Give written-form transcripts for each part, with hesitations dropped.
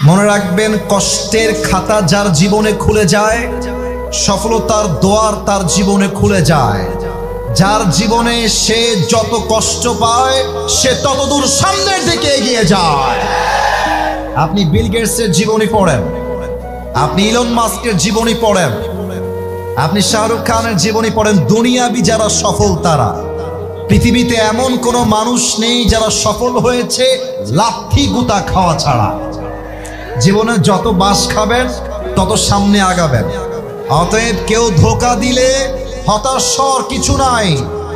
মনে রাখবেন, কষ্টের খাতা যার জীবনে খুলে যায়, সফলতার দোয়ার তার জীবনে খুলে যায়। যার জীবনে সে যত কষ্ট পায় সে ততদূর সামনের দিকে এগিয়ে যায়। আপনি বিল গেটসের জীবনী পড়েন, আপনি ইলন মাস্কের জীবনী পড়েন, আপনি শাহরুখ খানের জীবনী পড়েন, দুনিয়াবি যারা সফল তারা, পৃথিবীতে এমন কোনো মানুষ নেই যারা সফল হয়েছে লাথি গুতা খাওয়া ছাড়া। জীবনে যত বাস খাবেন তত সামনে আগাবেন। অতএব কেউ ধোঁকা দিলে হতাশ হওয়ার কিছু নাই।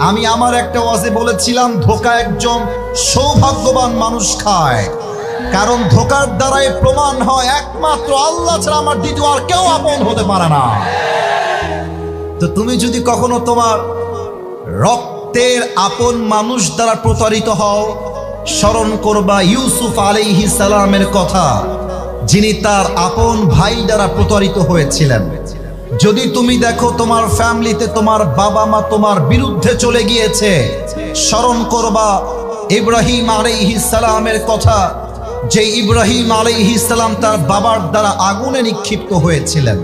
আমি আমার একটা ওয়াজে বলেছিলাম, ধোঁকা একজন সৌভাগ্যবান মানুষ খায়, কারণ ধোঁকার দ্বারাই প্রমাণ হয় একমাত্র আল্লাহ ছাড়া আমার দ্বিতীয় আর কেউ আপন হতে পারে না। তো তুমি যদি কখনো তোমার রক্তের আপন মানুষ দ্বারা প্রতারিত হও, স্মরণ করবা ইউসুফ আলাইহিস সালামের কথা, যিনি তার আপন ভাই দ্বারা প্রতারিত হয়েছিলেন। যদি তুমি দেখো তোমার ফ্যামিলিতে তোমার বাবা মা তোমার বিরুদ্ধে চলে গিয়েছে, স্মরণ করবা ইব্রাহিম আলাইহিস সালামের কথা, যে ইব্রাহিম আলাইহিস সালাম তার বাবার দ্বারা আগুনে নিক্ষিপ্ত হয়েছিলেন।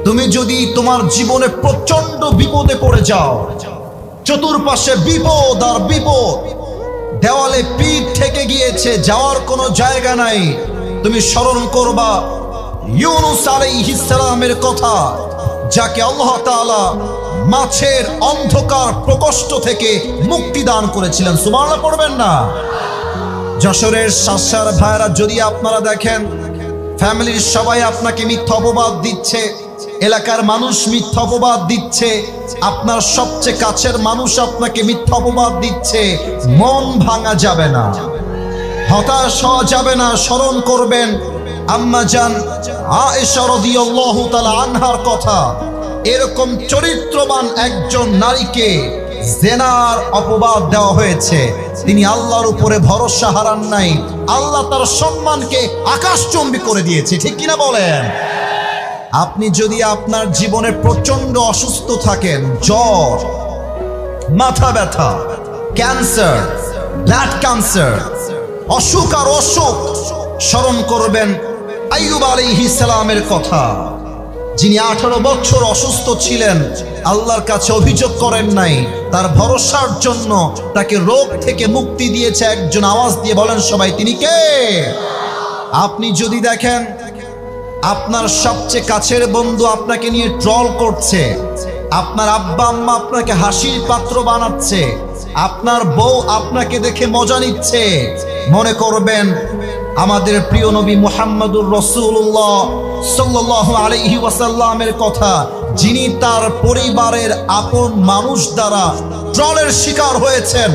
তুমি যদি তোমার জীবনে প্রচন্ড বিপদে পড়ে যাও, চতুর্পাশে বিপদ আর বিপদ, দেওয়ালে পিঠ ঠেকে গিয়েছে, যাওয়ার কোনো জায়গা নাই, তুমি স্মরণ করবা ইউনুস আলাইহিস সালামের কথা, যাকে আল্লাহ তাআলা মাছের অন্ধকার প্রকোষ্ঠ থেকে মুক্তি দান করেছিলেন। সুবহানাল্লাহ পড়বেন না? যশোরের শাসার ভাইরা, যদি আপনারা দেখেন ফ্যামিলির সবাই আপনাকে মিথ্যা অপবাদ দিচ্ছে, এলাকার মানুষ মিথ্যা অপবাদ দিচ্ছে, আপনার সবচেয়ে কাছের মানুষ আপনাকে মিথ্যা অপবাদ দিচ্ছে, মন ভাঙা যাবে না, হতাশ হওয়া যাবে না। স্মরণ করবেন আম্মা জান আয়েশা রাদিয়াল্লাহু তাআলা আনহার কথা। এরকম চরিত্রবান একজন নারীকে জেনার অপবাদ দেওয়া হয়েছে, তিনি আল্লাহর উপরে ভরসা হারান নাই, আল্লাহ তার সম্মানকে আকাশচুম্বী করে দিয়েছে। ঠিক কিনা বলেন? আপনি যদি আপনার জীবনে প্রচন্ড অসুস্থ থাকেন, জ্বর, মাথা ব্যথা, ক্যান্সার, ব্লাড ক্যান্সার, অসুখ আর অসুখ, স্মরণ করবেন আইয়ুব আলাইহিস সালামের কথা, যিনি 18 বছর অসুস্থ ছিলেন, আল্লাহর কাছে অভিযোগ করেন নাই, তার ভরসার জন্য তাকে রোগ থেকে মুক্তি দিয়েছে একজন। আওয়াজ দিয়ে বলেন সবাই, তিনি কে? আপনি যদি দেখেন আপনার সবচেয়ে কাছের বন্ধু আপনাকে নিয়ে ট্রল করছে, আপনার আব্বা আম্মা আপনাকে হাসির পাত্র বানাচ্ছে, আপনার বউ আপনাকে দেখে মজা নিচ্ছে, মনে করবেন আমাদের প্রিয় নবী মুহাম্মদুর রাসূলুল্লাহ সাল্লাল্লাহু আলাইহি ওয়াসাল্লামের কথা, যিনি তার পরিবারের আপন মানুষ দ্বারা ট্রলের শিকার হয়েছেন,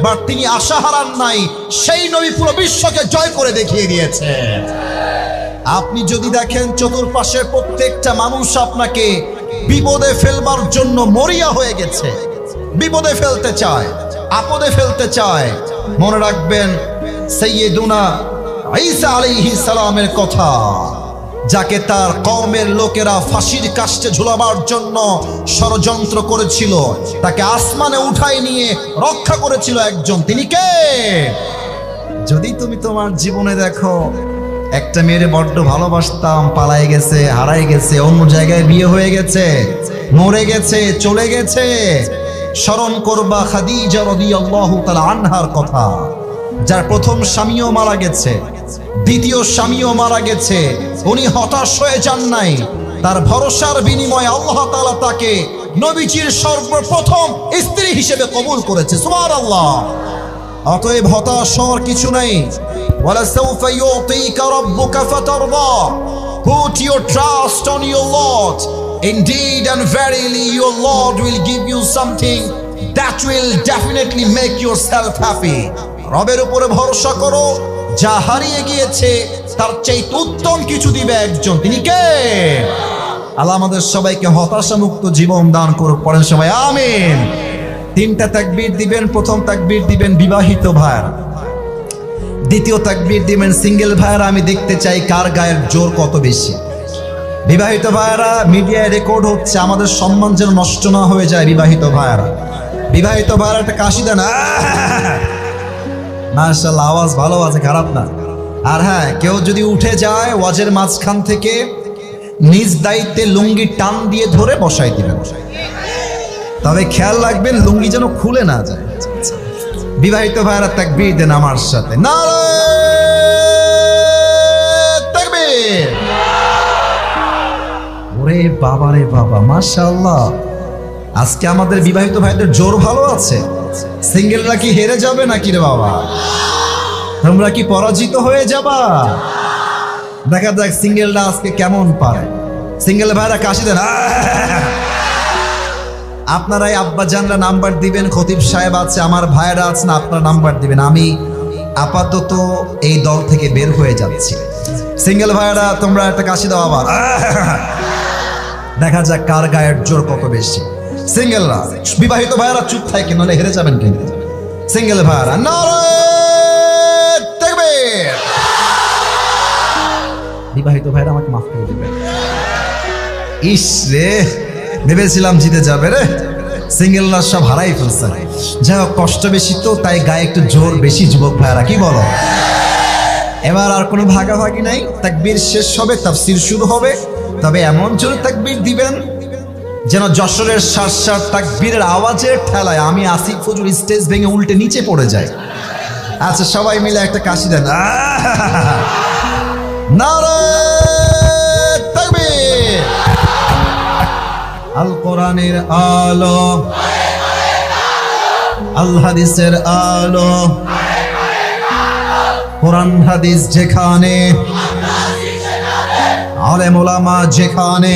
বাট তিনি আশা হারান নাই, সেই নবী পুরো বিশ্বকে জয় করে দেখিয়ে দিয়েছেন। আপনি যদি দেখেন চতুর্পাশের প্রত্যেকটা মানুষ আপনাকে বিপদে ফেলবার জন্য মরিয়া হয়ে গেছে, বিপদে ফেলতে চায়, আপদে ফেলতে চায়, মনে রাখবেন সাইয়্যিদুনা ঈসা আলাইহিস সালামের কথা, যাকে তার কওমের লোকেরা ফাঁসির কাস্টে ঝুলাবার জন্য ষড়যন্ত্র করেছিল, তাকে আসমানে উঠায় নিয়ে রক্ষা করেছিল একজন, তিনি কে? যদি তুমি তোমার জীবনে দেখো একটা মেয়ের বড্ড ভালোবাসতাম, পালাই গেছে, হারাই গেছে, অন্য জায়গায় বিয়ে হয়ে গেছে, মরে গেছে, চলে গেছে, স্মরণ করবা খাদিজা রাদিয়াল্লাহু তাআলা আনহার কথা, যার প্রথম স্বামীও মারা গেছে, দ্বিতীয় স্বামীও মারা গেছে, উনি হতাশ হয়ে যান নাই, তার ভরসার বিনিময়ে আল্লাহ তাআলা তাকে নবীজির সর্বপ্রথম স্ত্রী হিসেবে কবুল করেছে। সুবহানাল্লাহ। অতএব হতাশ হওয়ার কিছু নাই। وَلَسَوْفَ يُعْطِيكَ رَبُّكَ فَتَرْضَى. Put your trust on your Lord. Indeed and verily your Lord will give you something that will definitely make yourself happy. রবের উপরে ভরসা করো, যা হারিয়ে গিয়েছে তার চাইতে উত্তম কিছু দিবে একজন, তিনি কে? আল্লাহ আমাদের সবাইকে হতাশা মুক্ত জীবন দান করুক। পড়েন সবাই আমিন। 3টা তাকবীর দিবেন। প্রথম তাকবীর দিবেন বিবাহিত ভাইরা, দ্বিতীয় তাকবীর দিবেন সিঙ্গেল ভাইরা। আমি দেখতে চাই কার গায়ের জোর কত বেশি। বিবাহিত ভাইরা, মিডিয়ায় রেকর্ড হচ্ছে, আমাদের সম্মান যেন নষ্ট না হয়ে যায়। বিবাহিত ভাইরা, বিবাহিত ভাইরা একটা কাশি দেন। মাশাআল্লাহ, আওয়াজ ভালো আছে, খারাপ না। আর হ্যাঁ, কেউ যদি উঠে যায় ওয়াজের মাঝখান থেকে, নিজ দায়িত্বে লুঙ্গি টান দিয়ে ধরে বসাই দিবেন। তবে খেয়াল রাখবেন লুঙ্গি যেন খুলে না যায়। বিবাহিত ভাইরা তাকবীর দেন আমার সাথে, নারায়ে তাকবীর। ওরে বাবা রে বাবা, মাশাআল্লাহ। আজকে আমাদের বিবাহিত ভাইদের জোর ভালো আছে। সিঙ্গেলরা কি হেরে যাবে নাকি রে বাবা? তোমরা কি পরাজিত হয়ে যাবা? দেখা যাক সিঙ্গেলরা আজকে কেমন পারে। সিঙ্গেল ভাইরা কাশি দেন। আপনারাই আব্বা জানরা নাম্বার দিবেন, খতিব সাহেব আছে, আমার ভাইরা আছে না, আপনারা নাম্বার দিবেন। আমি আপাতত এই দল থেকে বের হয়ে যাচ্ছি। সিঙ্গেল ভাইরা তোমরা একটা কাশি দাও আবার। দেখা যাক কার গায়ের জোর কত বেশি। সিঙ্গেলরা, বিবাহিত ভাইরা চুপ থাকে, নাহলে হেরে যাবেন কিন্তু। সিঙ্গেল ভাইরা নারায়ে তাকবীর। বিবাহিত ভাইরা আমাকে মাফ করে দিবেন। ইস রে, ভেবেছিলাম জিতে যাবে রে, সিঙ্গেলরা সব হারাই ফেলছে। যাই হোক, কষ্ট বেশি তো, তাই গায়ে একটু জোর বেশি। যুবক ভাইরা কি বলো? এবার আর কোনো ভাগাভাগি নাই। তাকবীর শেষ হবে, তাফসীর শুরু হবে। তবে এমন জোরে তাকবীর দিবেন যেন যশোরের শার্ট তাকবীরের আওয়াজের ঠেলায় আমি আসিফ ফজুর স্টেজ ভেঙে উল্টে নিচে পড়ে যাই। আচ্ছা, সবাই মিলে একটা কাশি দেন। নারায়ে তাকবীর। আল কোরআনের আলো, আল হাদিসের আলো, কোরআন হাদিস যেখানে, আলেম ওলামা যেখানে,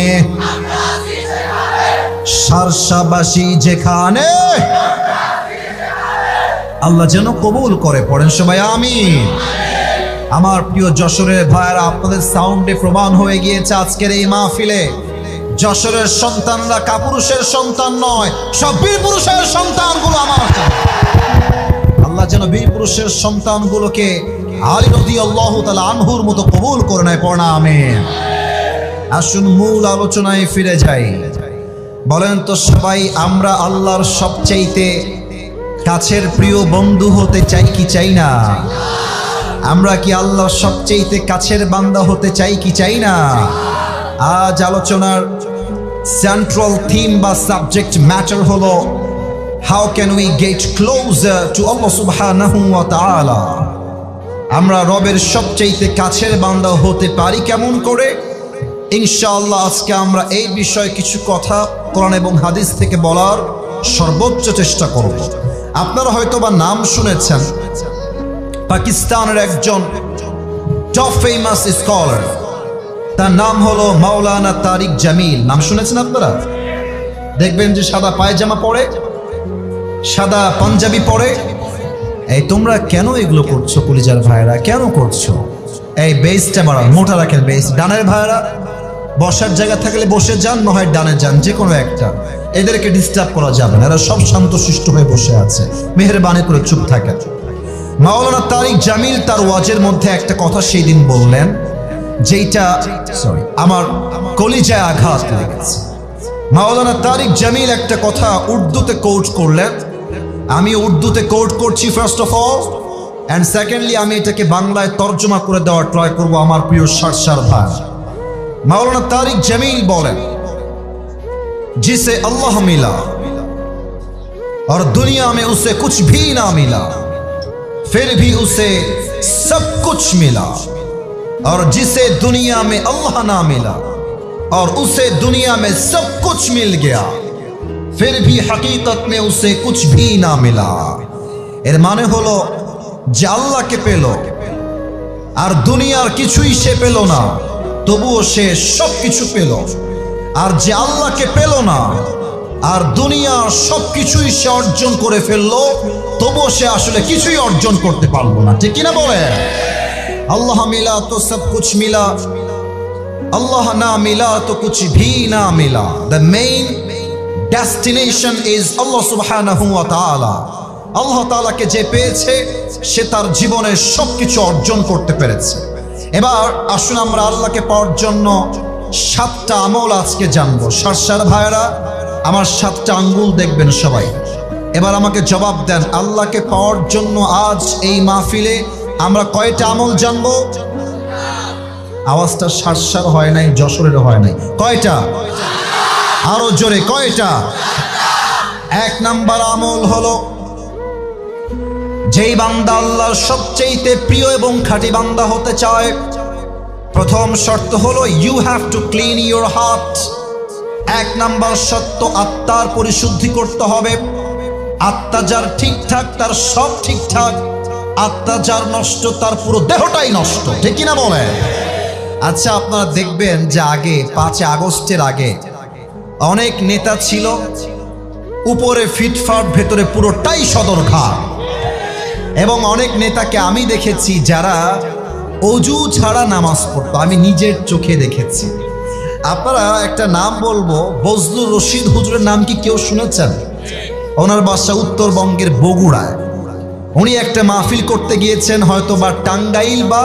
শার্শাবাসী যেখানে, আল্লাহ যেন কবুল করে। পড়েন সবাই আমিন। আমার প্রিয় যশোরের ভাইরা, আপনাদের সাউন্ডে প্রমাণ হয়ে গিয়েছে আজকের এই মাহফিলে যশোরের সন্তানরা কাপুরুষের সন্তান নয়, সব বীর পুরুষের সন্তানগুলো আমার। আল্লাহ যেন বীর পুরুষের সন্তানগুলোকে আলী রাদিয়াল্লাহু তাআলা আনহুর মতো কবুল করে নেয়। পড়না আমিন। আসুন মূল আলোচনায় ফিরে যাই। বলেন তো সবাই, আমরা আল্লাহর সবচাইতে কাছের প্রিয় বন্ধু হতে চাই কি চাই না? আমরা কি আল্লাহর সবচাইতে কাছের বান্দা হতে চাই কি চাই না? আজ আলোচনার সেন্ট্রাল থিম বা সাবজেক্ট ম্যাটার হলো how can we get closer to Allah সুবহানাহু ওয়া তাআলা। আমরা রবের সবচাইতে কাছের বান্দা হতে পারি কেমন করে? ইনশাআল্লাহ আজকে আমরা এই বিষয়ে কিছু কথা কোরআন এবং হাদিস থেকে বলার সর্বোচ্চ চেষ্টা করব। আপনারা হয়তোবা নাম শুনেছেন, পাকিস্তানের একজন টপ ফেমাস স্কলার, তার নাম হলো মাওলানা তারিক জামিল। নাম শুনেছেন আপনারা? দেখবেন যে সাদা পায়জামা পরে, সাদা পাঞ্জাবি পরে। এই তোমরা কেন এগুলো করছো কলিজার ভাইরা? কেন করছো? এই বেসটা বাড়ান, মোটা রাখেন বেস। ডানের ভাইরা বসার জায়গা থাকলে বসে যান, নয় ডানে যান, যে কোনো একটা। এদেরকে ডিস্টার্ব করা যাবে না, এরা সব শান্তশিষ্ট হয়ে বসে আছে। মেহেরবানি করে চুপ থাকেন। মাওলানা তারিক জামিল তার ওয়াজের মধ্যে একটা কথা সেই দিন বললেন, যেটা আমার কলিজায় আঘাত লেগেছে। মাওলানা তারিক জামিল একটা কথা উর্দুতে কোট করলেন। আমি উর্দুতে কোট করছি first of all, and secondly আমি এটাকে বাংলায় তর্জমা করে দেওয়ার ট্রাই করব আমার প্রিয় শার্শার ভাই। মাওলানা তারিক জামিল বলেন, जिसे अल्लाह मिला और दुनिया में उसे कुछ भी ना मिला, फिर भी उसे सब कुछ मिला, और जिसे दुनिया में अल्लाह ना मिला और उसे दुनिया में सब कुछ मिल गया, फिर भी हकीकत में उसे कुछ भी ना मिला। एर माने हलो जे अल्लाह के पेलो और दुनियार किछुई से पेलो ना, তবুও সে সব কিছু পেল। আর যে আল্লাহকে পেল না আর দুনিয়ার সব কিছুই সে অর্জন করে ফেললো, তবুও সে আসলে কিছুই অর্জন করতে পারলো না। ঠিক কিনা বলে? আল্লাহ মিলা তো সব কুছ মিলা, আল্লাহ না মিলা তো কুছ ভি না মিলা। দ্য মেইন ডেস্টিনেশন ইজ আল্লাহ সুবহানাহু ওয়া তাআলা। আল্লাহ তাআলাকে যে পেয়েছে সে তার জীবনের সবকিছু অর্জন করতে পেরেছে। এবার আসুন আমরা আল্লাহকে পাওয়ার জন্য 7টা আমল আজকে জানবো। শার্শার ভাইরা আমার 7টা আঙ্গুল দেখবেন সবাই। এবার আমাকে জবাব দেন, আল্লাহকে পাওয়ার জন্য আজ এই মাহফিলে আমরা কয়টা আমল জানবো? আওয়াজটা সারসার হয় নাই, যশোরের হয় নাই। কয়টা? আরো জোরে, কয়টা? এক নাম্বার আমল হলো, যেই বান্দা আল্লাহর সবচেয়ে প্রিয় এবং খাঁটি বান্দা হতে চায়, প্রথম শর্ত হলো you have to clean your heart. এক নাম্বার সত্য, আত্মার পরিশুদ্ধি করতে হবে। আত্মা যার ঠিকঠাক তার সব ঠিকঠাক, আত্মা যার নষ্ট তার পুরো দেহটাই নষ্ট, ঠিক কিনা বলে? আচ্ছা, আপনারা দেখবেন যে আগে 5 আগস্টের আগে অনেক নেতা ছিল, উপরে ফিটফাট, ভেতরে পুরোটাই সদরঘাট। এবং অনেক নেতাকে আমি দেখেছি যারা অজু ছাড়া নামাজ পড়তো, আমি নিজের চোখে দেখেছি। আপনারা একটা নাম বলবো, বজলুর রশিদ হুজুরের নাম কি কেউ শুনেছেন? ওনার বাসা উত্তরবঙ্গের বগুড়ায়। উনি একটা মাহফিল করতে গিয়েছেন, হয়তো বা টাঙ্গাইল বা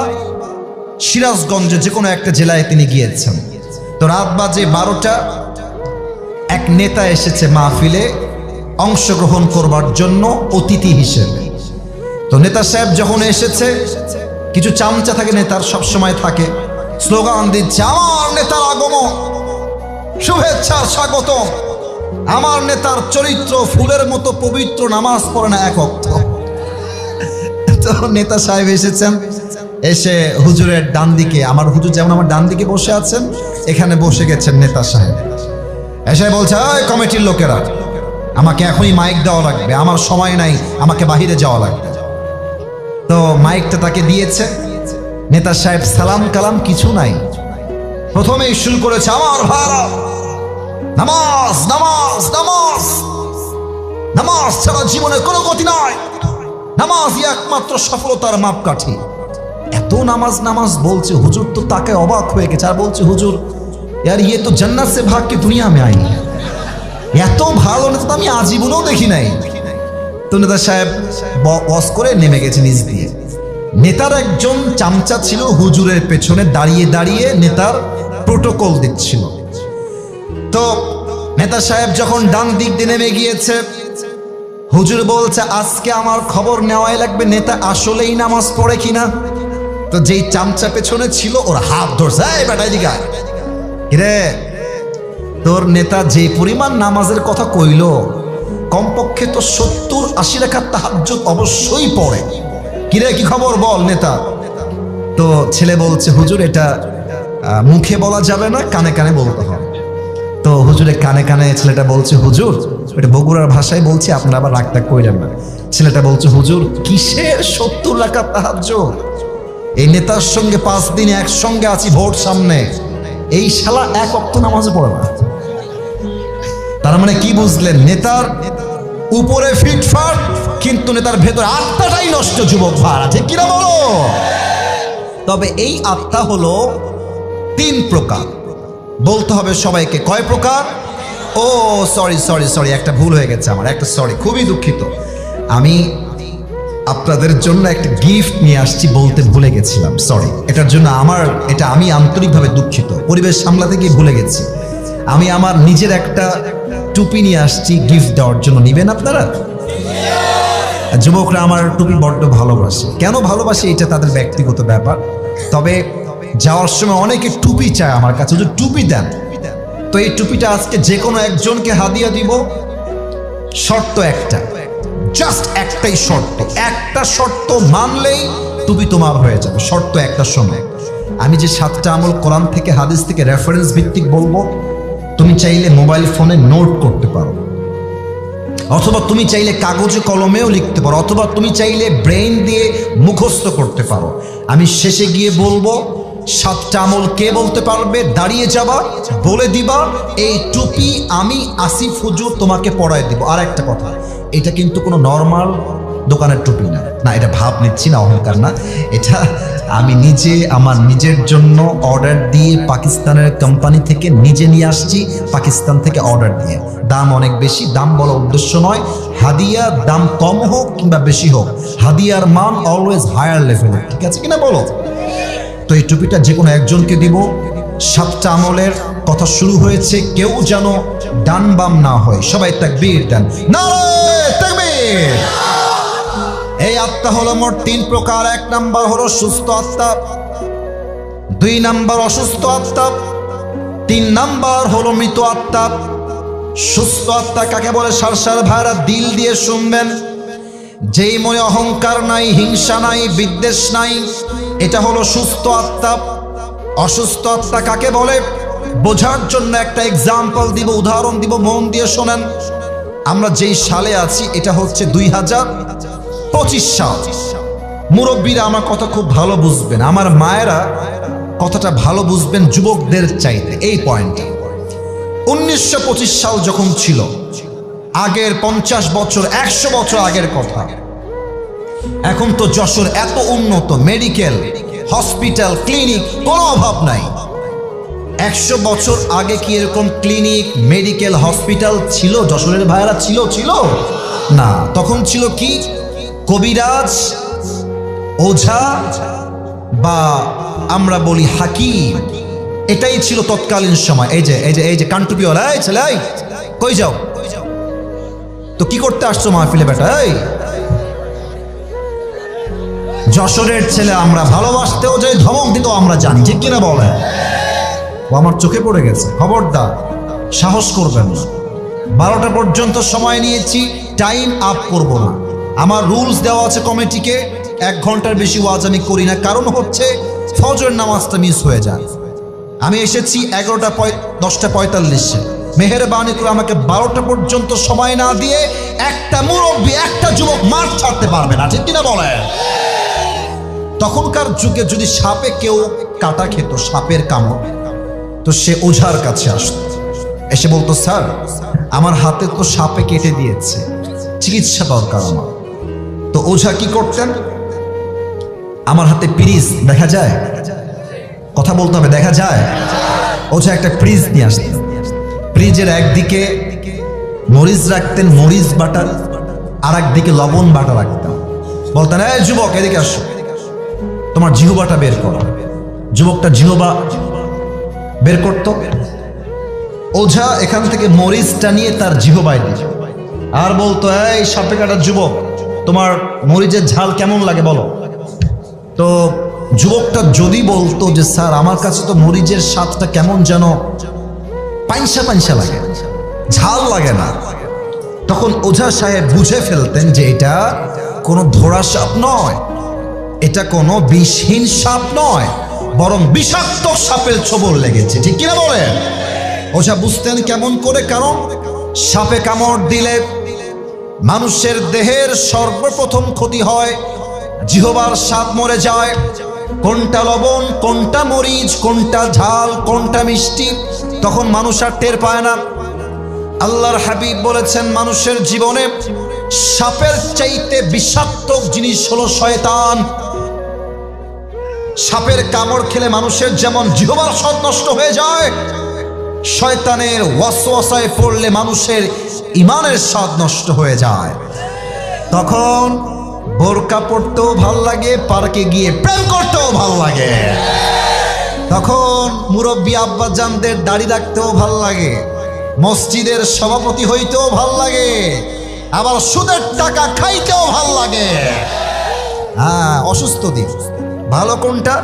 সিরাজগঞ্জে, যে কোনো একটা জেলায় তিনি গিয়েছেন। তো রাত বাজে 12টা, এক নেতা এসেছে মাহফিলে অংশগ্রহণ করবার জন্য অতিথি হিসেবে। তো নেতা সাহেব যখন এসেছে, কিছু চামচা থাকে, নেতার সব সময় থাকে, স্লোগান দিচ্ছে, আমার নেতার আগমন, শুভেচ্ছা, স্বাগত। আমার নেতার চরিত্র ফুলের মতো পবিত্র, নামাজ পড়ে না এক ওয়াক্ত। তো নেতা সাহেব এসেছেন, এসে হুজুরের ডান দিকে, আমার হুজুর যেমন আমার ডান দিকে বসে আছেন, এখানে বসে গেছেন নেতা সাহেব। এসে বলছে, ওই কমিটির লোকেরা, আমাকে এখনই মাইক দেওয়া লাগবে, আমার সময় নাই, আমাকে বাহিরে যাওয়া লাগবে। তো মাইকটা তাকে দিয়েছে। নেতা সাহেব সালাম কালাম কিছু নাই, প্রথমেই শুরু করেছে, আমার ভাইরা, নামাজ নামাজ নামাজ, নামাজ ছাড়া জীবনে কোনো গতি নাই, নামাজই একমাত্র সফলতার মাপকাঠি। এত নামাজ নামাজ বলছে, হুজুর তো তাকে অবাক হয়ে গেছে, আর বলছে, হুজুর यार ये तो जन्नत से भाग के दुनिया में आई है, এত ভালো নেতা তো আমি আজীবনেও দেখি নাই। তো নেতা সাহেব ওয়াজ করে নেমে গেছে নিজ দিয়ে। নেতার একজন চামচা ছিল হুজুরের পেছনে দাঁড়িয়ে দাঁড়িয়ে নেতার প্রোটোকল দিচ্ছিল। তো নেতা সাহেব যখন ডান দিক দিয়ে নেমে গিয়েছে, হুজুর বলছে, আজকে আমার খবর নেওয়াই লাগবে নেতা আসলেই নামাজ পড়ে কিনা। তো যেই চামচা পেছনে ছিল ওর হাত ধরছে, এই বেটা এদিকে আয়। রে, তোর নেতা যে পরিমাণ নামাজের কথা কইল, কমপক্ষে তো 70-80 রাকাত তাহাজ্জুদ অবশ্যই পড়ে। কিরে, কি খবর বল নেতা? তো ছেলে বলছে, হুজুর এটা মুখে বলা যাবে না, কানে কানে বলতে হবে। তো হুজুরের কানে কানে ছেলেটা বলছে, হুজুর, এটা বগুড়ার ভাষায় বলছি, আপনারা আবার রাগ টাগ কইলেন না। ছেলেটা বলছে, হুজুর কিসের 70 রাকাত তাহাজ্জুদ? এই নেতার সঙ্গে 5 দিন একসঙ্গে আছি, ভোট সামনে, এই শালা এক ওয়াক্ত নামাজে পড়ে না। তার মানে কি বুঝলেন? নেতার উপরে ফিটফাট, কিন্তু নেতার ভেতর আত্মাটাই নষ্ট। যুবক ভাড়া, ঠিক কিনা বলো? তবে এই আত্মা হলো 3 প্রকার। বলতে হবে সবাইকে, কয় প্রকার? ও সরি সরি সরি, একটা ভুল হয়ে গেছে আমার, একটা সরি, খুবই দুঃখিত। আমি আপনাদের জন্য একটা গিফট নিয়ে আসছি, বলতে ভুলে গেছিলাম, সরি। এটার জন্য আমি আন্তরিকভাবে দুঃখিত, পরিবেশ সামলাতে গিয়ে ভুলে গেছি। আমি আমার নিজের একটা টুপি নিয়ে আসছি গিফট দেওয়ার জন্য, নিবেন আপনারা? যুবকরা আমার টুপি বড্ড ভালোবাসে। কেন ভালোবাসে এটা তাদের ব্যক্তিগত ব্যাপার। তবে যাওয়ার সময় অনেকে টুপি চায় আমার কাছে, যে টুপি দেন। তো এই টুপিটা আজকে যে কোনো একজনকে হাদিয়া দিব। শর্ত একটা, জাস্ট একটাই শর্ত, একটা শর্ত মানলেই টুপি তোমার হয়ে যাবে। শর্ত একটা, শোনো, আমি যে 7টা আমল কোরআন থেকে হাদিস থেকে রেফারেন্স ভিত্তিক বলবো, তুমি চাইলে মোবাইল ফোনে নোট করতে পারো, অথবা তুমি চাইলে কাগজে কলমেও লিখতে পারো, অথবা তুমি চাইলে ব্রেইন দিয়ে মুখস্থ করতে পারো। আমি শেষে গিয়ে বলবো 7টা আমল কে বলতে পারবে, দাঁড়িয়ে যাবা, বলে দিবা, এই টুপি আমি আসিফ হুজুর তোমাকে পড়ায় দিব। আর একটা কথা, এটা কিন্তু কোনো নর্মাল দোকানের টুপি না, না এটা ভাব নিচ্ছি না, অহংকার না, এটা আমি নিজে আমার নিজের জন্য অর্ডার দিয়ে পাকিস্তানের কোম্পানি থেকে নিজে নিয়ে আসছি, পাকিস্তান থেকে অর্ডার দিয়ে। দাম অনেক বেশি, দাম বলা উদ্দেশ্য নয়, হাদিয়া দাম কম হোক কিংবা বেশি হোক, হাদিয়ার মান অলওয়েজ হায়ার লেভেলের, ঠিক আছে কিনা বলো? তো এই টুপিটা যে কোনো একজনকে দিব। 7টা আমলের কথা শুরু হয়েছে, কেউ যেন ডান বাম না হয়, সবাই তাকবীর দেন, নারে তাকবীর। এই আত্মা হলো মোট 3 প্রকার। 1 নাম্বার হলো সুস্থ আত্মা, 2 নাম্বার অসুস্থ আত্মা, 3 নাম্বার হলো মৃত আত্মা। সুস্থ আত্মা কাকে বলে? সারসার ভাইরা দিল দিয়ে শুনবেন। যেই মনে অহংকার নাই, হিংসা নাই, বিদ্বেষ নাই, এটা হলো সুস্থ আত্মা। অসুস্থ আত্মা কাকে বলে? বোঝার জন্য একটা এক্সাম্পল দিব, উদাহরণ দিব, মন দিয়ে শোনেন। আমরা যেই সালে আছি এটা হচ্ছে 2025 সাল। মুরব্বীরা আমার কথা খুব ভালো বুঝবেন, আমার মায়েরা কথাটা ভালো বুঝবেন যুবকদের চাইতে। এই পয়েন্টে 1925 সাল যখন ছিল, আগের 50 বছর 100 বছর আগের কথা। এখন তো যশোর এত উন্নত, মেডিকেল, হসপিটাল, ক্লিনিক, কোনো অভাব নাই। 100 বছর আগে কি এরকম ক্লিনিক, মেডিকেল, হসপিটাল ছিল যশোরের ভাইয়েরা? ছিল না। তখন ছিল কি? কবিরাজ, ওঝা বা আমরা বলি হাকিম, এটাই ছিল তৎকালীন সময়। এই যে কান্টুপিওয়ালা, এই ছেলে কই যাও? তো কি করতে আসছো মাহফিলে বেটা? এই যশোরের ছেলে আমরা, ভালোবাসতেও যে ধমক দিত আমরা জানি, ঠিক কিনা বলে? ও আমার চোখে পড়ে গেছে। খবরদার সাহস করবেন না। 12টা পর্যন্ত সময় নিয়েছি, টাইম আপ করব না। আমার রুলস দেওয়া আছে কমিটিকে, 1 ঘন্টার বেশি ওয়াজ আমি করি না। কারণ হচ্ছে ফজর নামাজটা মিস হয়ে যায়। আমি এসেছি 10:45-এ। মেহেরবানি করে আমাকে 12টা পর্যন্ত সময় না দিয়ে একটা মুরব্বী, একটা যুবক মাঠ ছাড়তে পারবে না, ঠিক কিনা বলে? তখনকার যুগে যদি সাপে কেউ কাটা খেত, সাপের কামড়, তো সে ওঝার কাছে আসত, এসে বলতো, স্যার আমার হাতে তো সাপে কেটে দিয়েছে, চিকিৎসা দরকার আমার। তো ওঝা কি করতেন? আমার হাতে পিরিজ দেখা যায়, কথা বলতে হবে, দেখা যায়। ওঝা একটা ফ্রিজ নিয়ে আসতেন, ফ্রিজের একদিকে মরিচ রাখতেন, মরিচ বাটা, আর একদিকে লবণ বাটা রাখতেন। বলতেন, এই যুবক এদিকে আসো, তোমার জিহ্বাটা বের করো। যুবকটা জিহ্বা বের করত। ওঝা এখান থেকে মরিচটা নিয়ে তার জিহ্বায় দিত আর বলতো, এই সাপে কাটার যুবক, তোমার মরিচের ঝাল কেমন লাগে বলো। তো যুবকটা যদি বলতো যে স্যার আমার কাছে তো মরিচের স্বাদটা কেমন যেন পাইনসা লাগে, ঝাল লাগে না, তখন ওঝা সাহেব বুঝে ফেলতেন যে এটা কোনো ধরা সাপ নয়, এটা কোনো বিষহীন সাপ নয়, বরং বিষাক্ত সাপের ছোবল লেগেছে, ঠিক কিনা বলেন? ওঝা বুঝতেন কেমন করে? কারণ সাপে কামড় দিলে মানুষের দেহের সর্বপ্রথম ক্ষতি হয়, জিহ্বার স্বাদ মরে যায়। কোনটা লবণ, কোনটা মরিচ, কোনটা ঝাল, কোনটা মিষ্টি, তখন মানুষ আর টের পায় না। আল্লাহর হাবিব বলেছেন, মানুষের জীবনে সাপের চাইতে বিষাক্ত জিনিস হলো শয়তান। সাপের কামড় খেলে মানুষের যেমন জিহ্বার স্বাদ নষ্ট হয়ে যায়, শয়তানের ওয়াসওয়াসায় পড়লে মানুষের ঈমানের স্বাদ নষ্ট হয়ে যায়। তখন বোরকা পড়তেও ভাল লাগে, পার্কে গিয়ে প্রেম করতেও ভাল লাগে, তখন মুরব্বী আব্বাজানদের দাড়ি রাখতেও ভাল লাগে, মসজিদের সভাপতি হইতেও ভাল লাগে, আবার সুদের টাকা খাইতেও ভাল লাগে। হ্যাঁ, অসুস্থ দিন, ভালো কোনটা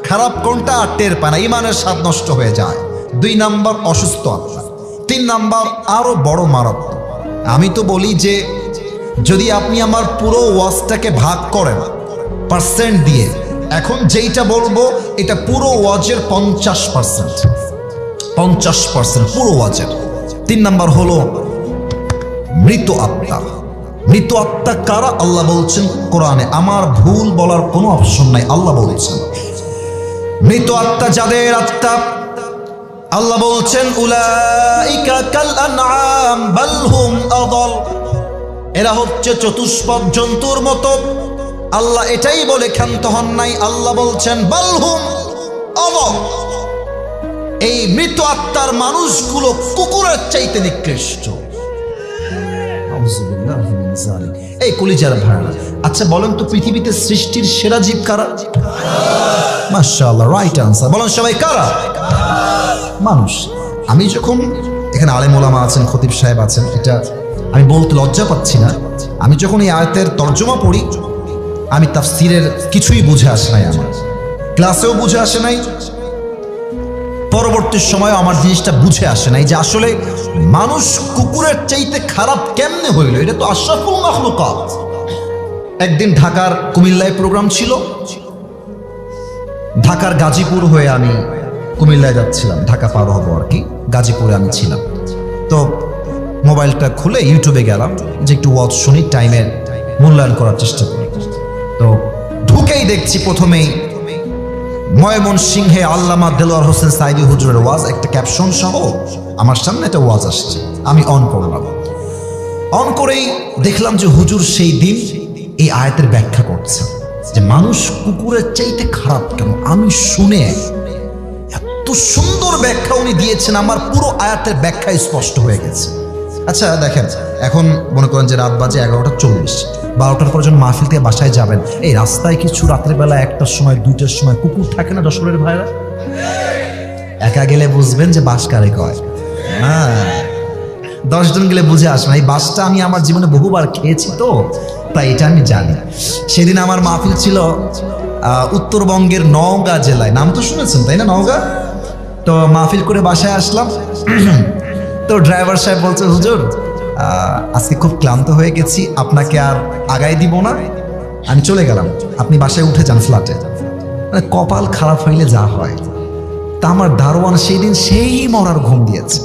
খারাপ কোনটা আর টের পায় না, ঈমানের স্বাদ নষ্ট হয়ে যায়। 2 নাম্বার অসুস্থ আত্মা। 3 নাম্বার আরো বড় মারাত্মক। আমি তো বলি যে যদি আপনি আমার পুরো ওয়াজটাকে ভাগ করেন পার্সেন্ট দিয়ে, এখন যেইটা বলবো এটা পুরো ওয়াজের 50% পুরো ওয়াজের। 3 নাম্বার হলো মৃত আত্মা। মৃত আত্মা কারা? আল্লাহ বলছেন কোরআনে, আমার ভুল বলার কোনো অপশন নাই, আল্লাহ বলছেন মৃত আত্মা যাদের আত্মা, আল্লাহ বলছেন উলাইকা কাল আনআম বাল হুম আদাল, এরা হচ্ছে চতুষ্পদ জন্তুর মতো। আল্লাহ এটাই বলে ক্ষান্ত হন নাই, আল্লাহ বলছেন বাল হুম আদাল, এই মৃত আত্মার মানুষগুলো কুকুরের চাইতে নিকৃষ্ট। এই কলিজার ভাড়া, আচ্ছা বলেন তো পৃথিবীতে সৃষ্টির সেরা জীব কারা? মাশাআল্লাহ, রাইট আনসার। বলেন সবাই কারা? মানুষ। আমি যখন এখানে আলেম ওলামা আছেন, খতিব সাহেব আছেন, এটা আমি বলতে লজ্জা পাচ্ছি না, আমি যখন এই আয়াতের তর্জমা পড়ি আমি তাফসীরের কিছুই বুঝে আসে নাই, আমার ক্লাসেও বুঝে আসে নাই, পরবর্তী সময় আমার জিনিসটা বুঝে আসে নাই যে আসলে মানুষ কুকুরের চাইতে খারাপ কেমনে হইল। এটা তো আশরাফুল মাখলুকাত। একদিন ঢাকার কুমিল্লায় প্রোগ্রাম ছিল, ঢাকার গাজীপুর হয়ে আমি কুমিল্লায় যাচ্ছিলাম, ঢাকা পার হবো আর কি, গাজীপুরে আমি ছিলাম। তো মোবাইলটা খুলে ইউটিউবে গেলাম যে একটু ওয়াজ শুনি, টাইমের মূল্যায়ন করার চেষ্টা করি। তো ঢুকেই দেখছি প্রথমেই ময়মনসিংহে আল্লামা দেলোয়ার হোসেন সাইদি হুজুরের ওয়াজ, একটা ক্যাপশন সহ আমার সামনে একটা ওয়াজ আসছে। আমি অন করলাম, অন করেই দেখলাম যে হুজুর সেই দিন এই আয়াতের ব্যাখ্যা করছে যে মানুষ কুকুরের চাইতে খারাপ কেন। আমি শুনে এত সুন্দর ব্যাখ্যা উনি দিয়েছেন, আমার পুরো আয়াতের ব্যাখ্যা স্পষ্ট হয়ে গেছে। আচ্ছা দেখেন, এখন মনে করেন যে রাত বাজে 11:40, 12টার পর যখন মাহফিল থেকে বাসায় যাবেন, এই রাস্তায় কিছু রাত্রেবেলা 1টার সময় 2টার সময় কুকুর থাকে না যশোরের ভাইরা? একা গেলে বুঝবেন যে বাস কারে কয়। হ্যাঁ, 10 জন গেলে বুঝে আসবে। এই বাসটা আমি আমার জীবনে বহুবার খেয়েছি, তো তাই এটা আমি জানি। সেদিন আমার মাহফিল ছিল উত্তরবঙ্গের নওগাঁ জেলায়, নাম তো শুনেছেন তাই না, নওগাঁ। তো মাহফিল করে বাসায় আসলাম, তো ড্রাইভার সাহেব বলছে, হুজুর আজকে খুব ক্লান্ত হয়ে গেছি, আপনাকে আর আগায় দিব না, আমি চলে গেলাম, আপনি বাসায় উঠে যান ফ্ল্যাটে। মানে কপাল খারাপ হইলে যা হয়। তা আমার দারোয়ান সেই দিন সেই মরার ঘুম দিয়েছে।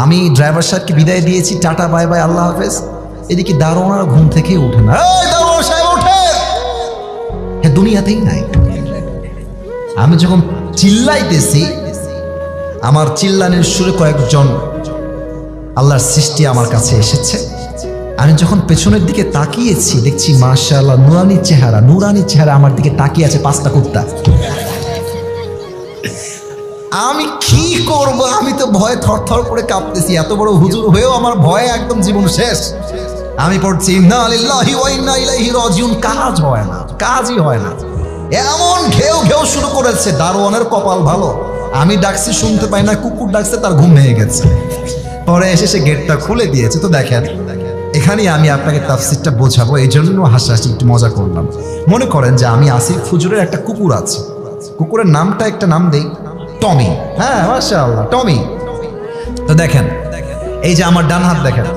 আমি ড্রাইভার সাহেবকে বিদায় দিয়েছি, টাটা বাই বাই আল্লাহ হাফেজ, এদিকে দারোয়ান ঘুম থেকে উঠে না। দারোয়ান সাহেব ওঠে, হ্যাঁ দুনিয়াতেই নাই। আমি যখন চিল্লাইতেছি, আমার চিল্লানির সুরে কয়েকজন আল্লাহর সৃষ্টি আমার কাছে এসেছে। আমি যখন পেছনের দিকে তাকিয়েছি, দেখছি মাশাআল্লাহ নুরানি চেহারা আমার দিকে তাকিয়ে আছে 5টা কুত্তা। আমি কি করব, আমি তো ভয়ে থরথর করে কাঁপতেছি। এত বড় হুজুর হয়েও আমার ভয়ে একদম জীবন শেষ। আমি পড়ছি ইন্না লিল্লাহি ওয়া ইন্না ইলাইহি রাজিউন, কাজই হয় না। এমন ঘেউ ঘেউ শুরু করেছে। দারোয়ানের কপাল ভালো, আমি ডাকছি শুনতে পাই না, কুকুর ডাকছে, তার ঘুম ভেঙে গেছে। পরে এসে সে গেটটা খুলে দিয়েছে। তো দেখেন, এখানেই আমি আপনাকে তাফসীরটা বোঝাবো, এই জন্য হাসাহাসি একটু মজা করলাম। মনে করেন যে আমি আসিফ হুজুরের একটা কুকুর আছে, কুকুরের নামটা একটা নাম দেই, টমি। হ্যাঁ মাশাআল্লাহ, টমি। তো দেখেন, এই যে আমার ডান হাত দেখেন,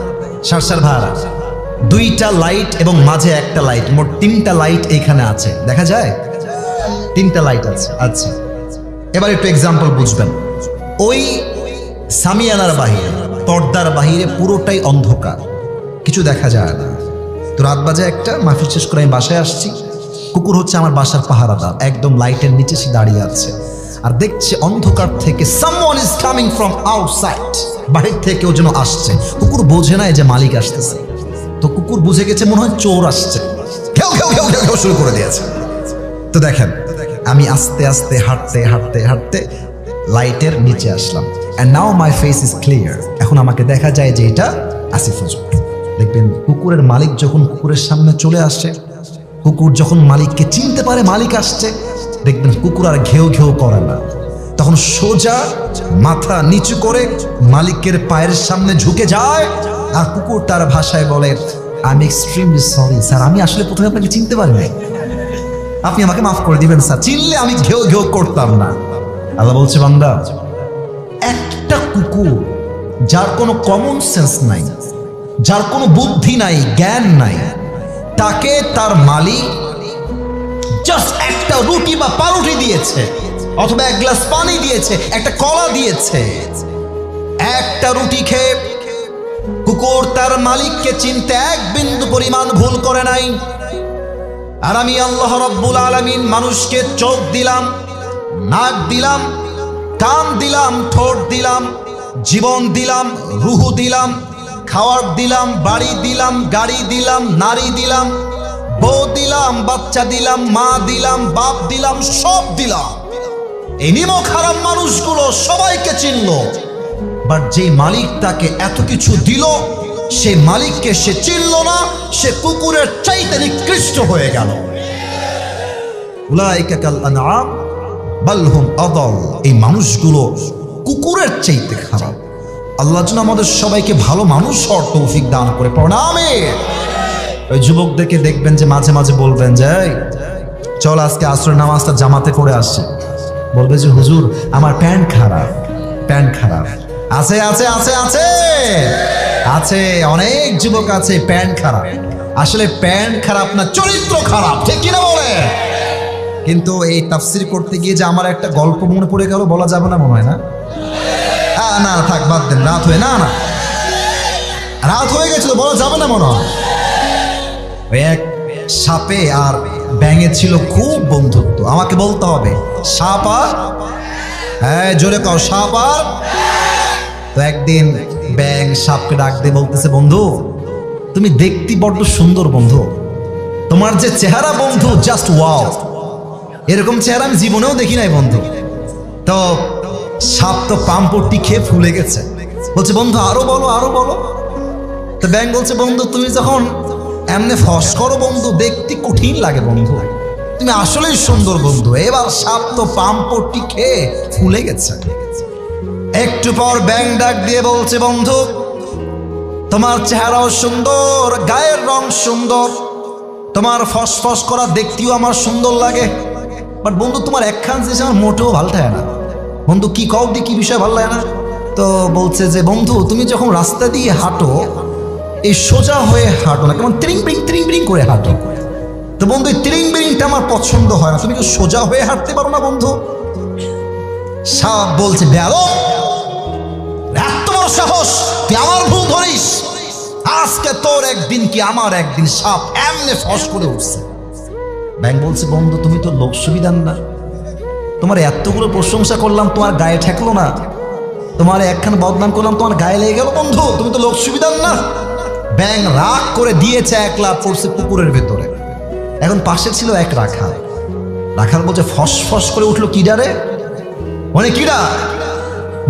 সারসার ভাড়া 2টা লাইট এবং মাঝে একটা লাইট, মোট 3টা লাইট এইখানে আছে, দেখা যায় 3টা লাইট আছে। আচ্ছা, এবার একটু এক্সাম্পল বুঝবেন। ওই সামিয়ানার বাহিরে, পর্দার বাহিরে পুরোটাই অন্ধকার, কিছু দেখা যায় না। তো রাত বাজে 1টা, মাহফিল শেষ করে আমি বাসায় আসছি। কুকুর হচ্ছে আমার বাসার পাহারাদার, একদম লাইটের নিচে সে দাঁড়িয়ে আছে আর দেখছে অন্ধকার থেকে someone is coming from outside, বাহির থেকে কেউ যেন আসছে। কুকুর বোঝে না যে মালিক আসতেছে, তো কুকুর বুঝে গেছে মনে হয় চোর আসছে, ঘেউ ঘেউ ঘেউ ঘেউ শুরু করে দিয়েছে। তো দেখেন, আমি আস্তে আস্তে হাঁটতে লাইটের নিচে আসলাম। And now my face is clear. এখন আমাকে দেখা যায় যে এটা আসিফ হুজুর। দেখবেন কুকুরের মালিক যখন কুকুরের সামনে চলে আসে, কুকুর যখন মালিককে চিনতে পারে মালিক আসছে, দেখবেন কুকুর আর ঘেউ ঘেউ করে না, তখন সোজা মাথা নিচু করে মালিকের পায়ের সামনে ঝুঁকে যায়। আর কুকুর তার ভাষায় বলে, I am extremely sorry sir, আমি আসলে প্রথমে আপনাকে চিনতে পারিনি, আপনি আমাকে মাফ করে দিবেন স্যার, চিনলে আমি ঘেউ ঘেউ করতাম না। আল্লাহ বলছে, বান্দা, একটা কুকুর যার কোনো কমন সেন্স নাই, যার কোনো বুদ্ধি নাই, জ্ঞান নাই, তাকে তার মালিক জাস্ট একটা রুটি বা পাউরুটি দিয়েছে, অথবা 1 গ্লাস পানি দিয়েছে, একটা কলা দিয়েছে। একটা রুটি খেয়ে কুকুর তার মালিককে চিনতে 1 বিন্দু পরিমাণ ভুল করে নাই। আর আমি আল্লাহ রাব্বুল আলামিন মানুষকে চোখ দিলাম, নাক দিলাম, কান দিলাম, ঠোঁট দিলাম, জীবন দিলাম, রুহ দিলাম, খাওয়ার দিলাম, বাড়ি দিলাম, গাড়ি দিলাম, নারী দিলাম, বউ দিলাম, বাচ্চা দিলাম, মা দিলাম, বাপ দিলাম, সব দিলাম। এই নিমক হারাম মানুষগুলো সবাইকে চিনল, বাট যে মালিক তাকে এত কিছু দিল, সে মালিককে সে চিনল না, সে কুকুরের চাইতে নিকৃষ্ট হয়ে গেল। উলাইকা কাল আনআম বাল হুম আদাল। এই মানুষগুলো কুকুরের চাইতে খারাপ। আল্লাহ যেন আমাদের সবাইকে ভালো মানুষ হওয়ার তৌফিক দান করে। পড়ুন আমিন। ওই যুবকদেরকে দেখবেন যে মাঝে মাঝে বলবেন যে এই, চল আজকে আসরের নামাজটা জামাতে পড়ে আসছে। বলবে যে হুজুর আমার প্যান্ট খারাপ, প্যান্ট খারাপ। আছে আছে আছে আছে আছে, অনেক যুবক আছে প্যান্ট খারাপ। আসলে প্যান্ট খারাপ না, চরিত্র খারাপ, ঠিক কিনা বলে? কিন্তু এই তাফসির করতে গিয়ে যে আমার একটা গল্প মনে পড়ে গেল, বলা যাবে না মনে হয় না? না থাক, বাদ দেন, রাত হয়ে না রাত হয়ে গেছিল, বলা যাবে না মনে হয়। এক সাপে আর ব্যাঙে ছিল খুব বন্ধুত্ব। আমাকে বলতে হবে সাপ আর, হ্যাঁ জোরে কও, সাপ আর। তো একদিন ব্যাঙ সাপকে ডাক দিয়ে বলতেছে, বন্ধু তুমি দেখতে বড্ড সুন্দর বন্ধু, তোমার যে চেহারা বন্ধু জাস্ট ওয়াও, এরকম চেহারা আমি জীবনেও দেখি নাই বন্ধু। তো সাপ তো পাম্পটি খেয়ে ফুলে গেছে, বলছে বন্ধু আরো বলো আরো বলো। তো ব্যাঙ বলছে, বন্ধু তুমি যখন এমনি ফস করো বন্ধু, দেখতে কঠিন লাগে বন্ধু, তুমি আসলেই সুন্দর বন্ধু। এবার সাপ তো পাম্পটি খেয়ে ফুলে গেছে। একটু পর ব্যাঙ ডাক দিয়ে বলছে, বন্ধু তোমার চেহারাও সুন্দর, গায়ের রং সুন্দর, তোমার ফসফস করা দেখতেও আমার সুন্দর লাগে, বাট বন্ধু তোমার একখান জিনিস আমার মোটেও ভালো লাগে না। বন্ধু কি কও দি, কি বিষয় ভালো লাগে না? তো বলছে যে বন্ধু তুমি যখন রাস্তা দিয়ে হাঁটো, এই সোজা হয়ে হাঁটো না, কেমন ত্রিং বিরিং করে হাঁটো। তো বন্ধু এই ত্রিং বিরিংটা আমার পছন্দ হয় না, তুমি কি সোজা হয়ে হাঁটতে পারো না বন্ধু? সাপ বলছে, বেয়াদব, এত বড় সাহস, তুই আমার ভুল ধরিস, আজকে তোর একদিন কি আমার একদিন। সাপ এমনি ফস করে উঠছে। ব্যাঙ বলছে, বন্ধু তুমি তো লোক সুবিধান না, তোমার এতগুলো প্রশংসা করলাম তোমার গায়ে ঠেকলো না, তোমার একখান বদনাম করলাম তোমার গায়ে লেগে গেল বন্ধু, তুমি তো লোক সুবিধান না। ব্যাঙ রাগ করে দিয়েছে, একলা পড়ছে পুকুরের ভেতরে। এখন পাশে ছিল এক রাখাল। রাখাল বলছে, ফস ফস করে উঠলো কিডারে, মানে কিডা?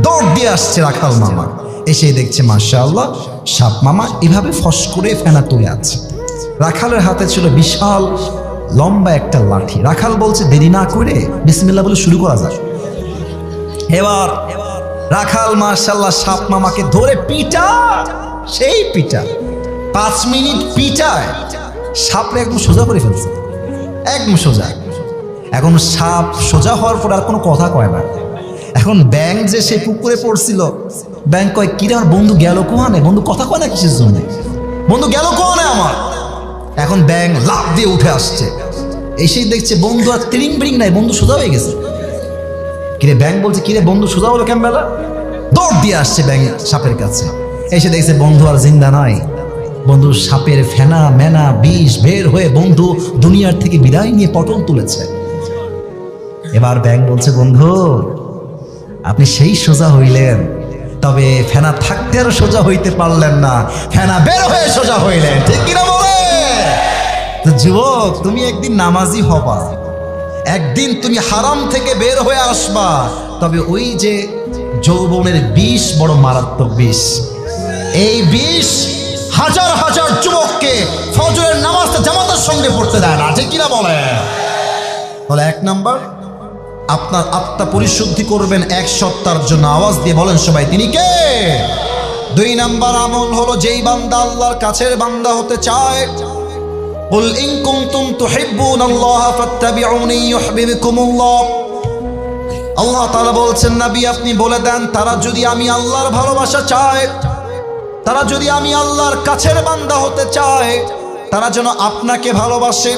দৌড় দিয়ে আসছে রাখাল মামা, এসে দেখছে মাশাআল্লাহ সাপ মামা এভাবে ফস করে ফেনা তুলে আছে। রাখালের হাতে ছিল বিশাল লম্বা একটা লাঠি। রাখাল বলছে, দেরি না করে বিসমিল্লাহ বলে শুরু করা যাক। এবার রাখাল মাশাআল্লাহ সাপ মামাকে ধরে পিটা, সেই পিটা 5 মিনিট পিটায় সাপরে একদম সোজা করে ফেলছে, একদম সোজা। এখন সাপ সোজা হওয়ার পর আর কোনো কথা কয় না। এখন ব্যাঙ যে সে পুকুরে পড়ছিল, ব্যাঙ কয়, কিরে আমার বন্ধু গেল কোহানে, বন্ধু কথা কয় না কিসের জন্য, বন্ধু গেল কোহানে আমার। এখন ব্যাঙ লাফ দিয়ে উঠে আসছে, এসেই দেখছে বন্ধু আর ত্রিং বিরিং নাই, বন্ধু সোজা হয়ে গেছে। কিরে ব্যাঙ বলছে, কিরে বন্ধু সোজা হলো কেমন বেলা? দৌড় দিয়ে আসছে ব্যাঙ সাপের কাছে, এসে দেখছে বন্ধু আর জিন্দা নাই, বন্ধু সাপের ফেনা মেনা বিষ বের হয়ে বন্ধু দুনিয়ার থেকে বিদায় নিয়ে পটল তুলেছে। এবার ব্যাঙ বলছে, বন্ধু আপনি সেই সোজা হইলেন, তবে ফেনা থাকতে আর সোজা হইতে পারলেন না, ফেনা বের হয়ে সোজা হইলেন, ঠিক কিনা বলে? তো যুবক তুমি একদিন নামাজি হবা, একদিন তুমি হারাম থেকে বের হয়ে আসবা, তবে ওই যে যৌবনের বিষ বড় মারাত্মক বিষ, এই বিষ হাজার হাজার যুবককে ফজরের নামাজটা জামাতের সঙ্গে পড়তে দেয় না, ঠিক কিনা বলে? বলে 1 নাম্বার, আপনার আত্মা পরিশুদ্ধি করবেন 1 সপ্তাহের জন্য, আওয়াজ দিয়ে বলেন সবাই তিনি কে? 2 নাম্বার আমল হলো, যেই বান্দা আল্লাহর কাছের বান্দা হতে চায়, কুল ইন কুনতুম তুহিব্বুনাল্লাহ ফাত্তাবিউনি ইউহিব্বুকুমুল্লাহ। আল্লাহ তাআলা বলছেন, নবী আপনি বলে দেন, তারা যদি আমি আল্লাহর ভালোবাসা চায়, তারা যদি আমি আল্লাহর কাছের বান্দা হতে চায়, তারা যেন আপনাকে ভালোবাসে,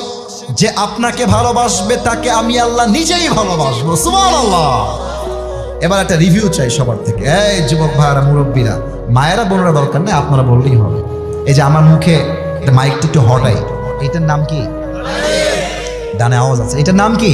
যে আপনাকে ভালোবাসবে তাকে আমি আল্লাহ নিজেই ভালোবাসবো। সুবহানাল্লাহ। এবার একটা রিভিউ চাই সবার থেকে। এই যুবক ভাইরা, মুরব্বীরা, মায়েরা বোনেরা দরকার নেই, আপনারা বললেই হবে। এই যে আমার মুখে মাইকটা একটু হটাই, এটার নাম কি? ডানে আওয়াজ আছে, এটার নাম কি?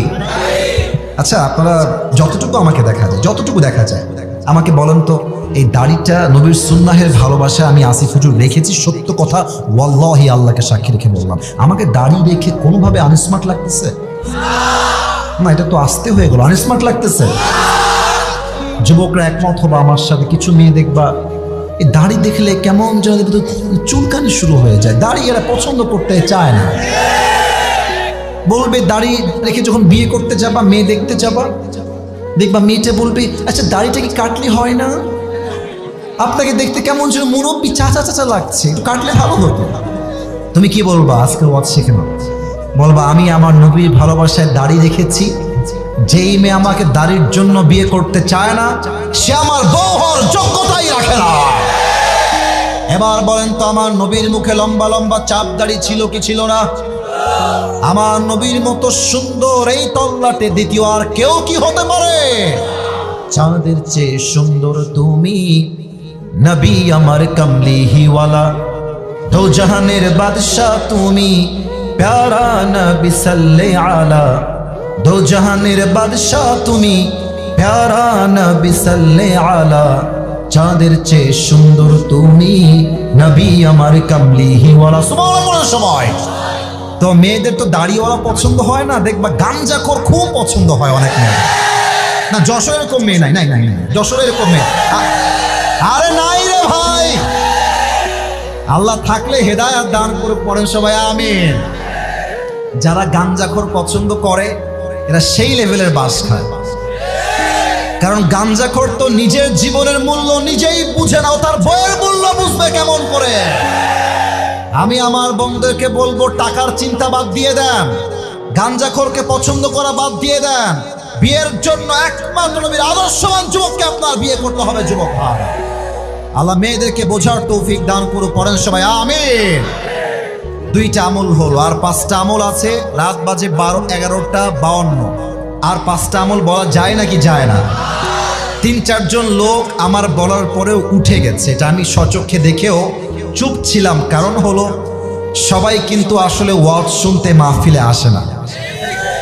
আচ্ছা আপনারা যতটুকু আমাকে দেখা যায়, যতটুকু দেখা যায় আমাকে বলেন তো, এই দাড়িটা নবীর সুন্নাহের ভালোবাসা আমি আসিফ হুজুর রেখেছি, সত্য কথা ওয়াল্লাহি আল্লাহকে সাক্ষী রেখে বললাম, আমাকে দাড়ি রেখে কোনোভাবে আনস্মার্ট লাগতেছে না? এটা তো আস্তে হয়ে গেল, আনস্মার্ট লাগতেছে? যুবকরা একমত হবে আমার সাথে, কিছু মেয়ে দেখবা এই দাড়ি দেখলে কেমন যেন চুলকানি শুরু হয়ে যায়, দাড়ি এরা পছন্দ করতে চায় না। বলবে দাড়ি রেখে যখন বিয়ে করতে যাবা, মেয়ে দেখতে যাবা, দেখবা মেয়েটা বলবে, আচ্ছা দাড়িটা কি কাটলে হয় না? আপনাকে দেখতে কেমন যেন মুরব্বী চাচা চাচা লাগছে, একটু কাটলে ভালো হতো। তুমি কি বলবা আজকে ওয়াজ শিখে নাও, বলবা আমি আমার নবীর ভালোবাসায় দাড়ি রেখেছি, যেই মেয়ে আমাকে দাড়ির জন্য বিয়ে করতে চায় না সে আমার বউ হওয়ার যোগ্যতাই রাখে না। এবার বলেন তো আমার নবীর মুখে লম্বা লম্বা চাপ দাড়ি ছিল কি ছিল না? আমার নবীর মতো সুন্দর এই তল্লাটে দ্বিতীয় আর কেউ কি হতে পারে? চাঁদের চেয়ে সুন্দর তুমি, নবী আমার কমলি হিওয়ালা, দো জাহানের বাদশা তুমি, প্যারা নবী সাল্লে আলা, দো জাহানের বাদশা তুমি, প্যারা নবী সাল্লে আলা, চাঁদের চেয়ে সুন্দর তুমি, নবী আমার কমলি হিওয়ালা। সুবহানাল্লাহ। সময় তো মেয়েদের তো দাড়িওয়ালা পছন্দ হয় না, দেখবা গাঞ্জাখোর খুব পছন্দ হয় অনেক মেয়ে। না যশোরের এরকম মেয়ে নাই, নাই নাই নাই, যশোরের এরকম মেয়ে আরে নাই রে ভাই। আল্লাহ থাকলে হেদায়েত দান করে পড়েন সবাই আমিন। যারা গাঞ্জাখোর পছন্দ করে এরা সেই লেভেলের বাস খায়, কারণ গাঞ্জাখোর তো নিজের জীবনের মূল্য নিজেই বুঝে নাও, তার বইয়ের মূল্য বুঝবে কেমন করে? আমি আমার বন্ধুদেরকে বলবো টাকার চিন্তা বাদ দিয়ে দেন, গাঞ্জাখোরকে পছন্দ করা বাদ দিয়ে দেন, বিয়ের জন্য একমাত্র নবীর আদর্শবান যুবককে আপনার বিয়ে করতে হবে। যুবক ভাই, আল্লাহ মেয়েদেরকে বোঝার তৌফিক দান করুন, পড়েন সবাই আমিন। দুইটা আমল হলো, আর পাঁচটা আমল আছে। রাত বাজে 12:11:52, আর পাঁচটা আমল বলা যায় নাকি যায় না? 3-4 জন লোক আমার বলার পরেও উঠে গেছে, এটা আমি স্বচক্ষে দেখেও চুপ ছিলাম। কারণ হলো সবাই কিন্তু আসলে ওয়াজ শুনতে মাহফিলে আসে না,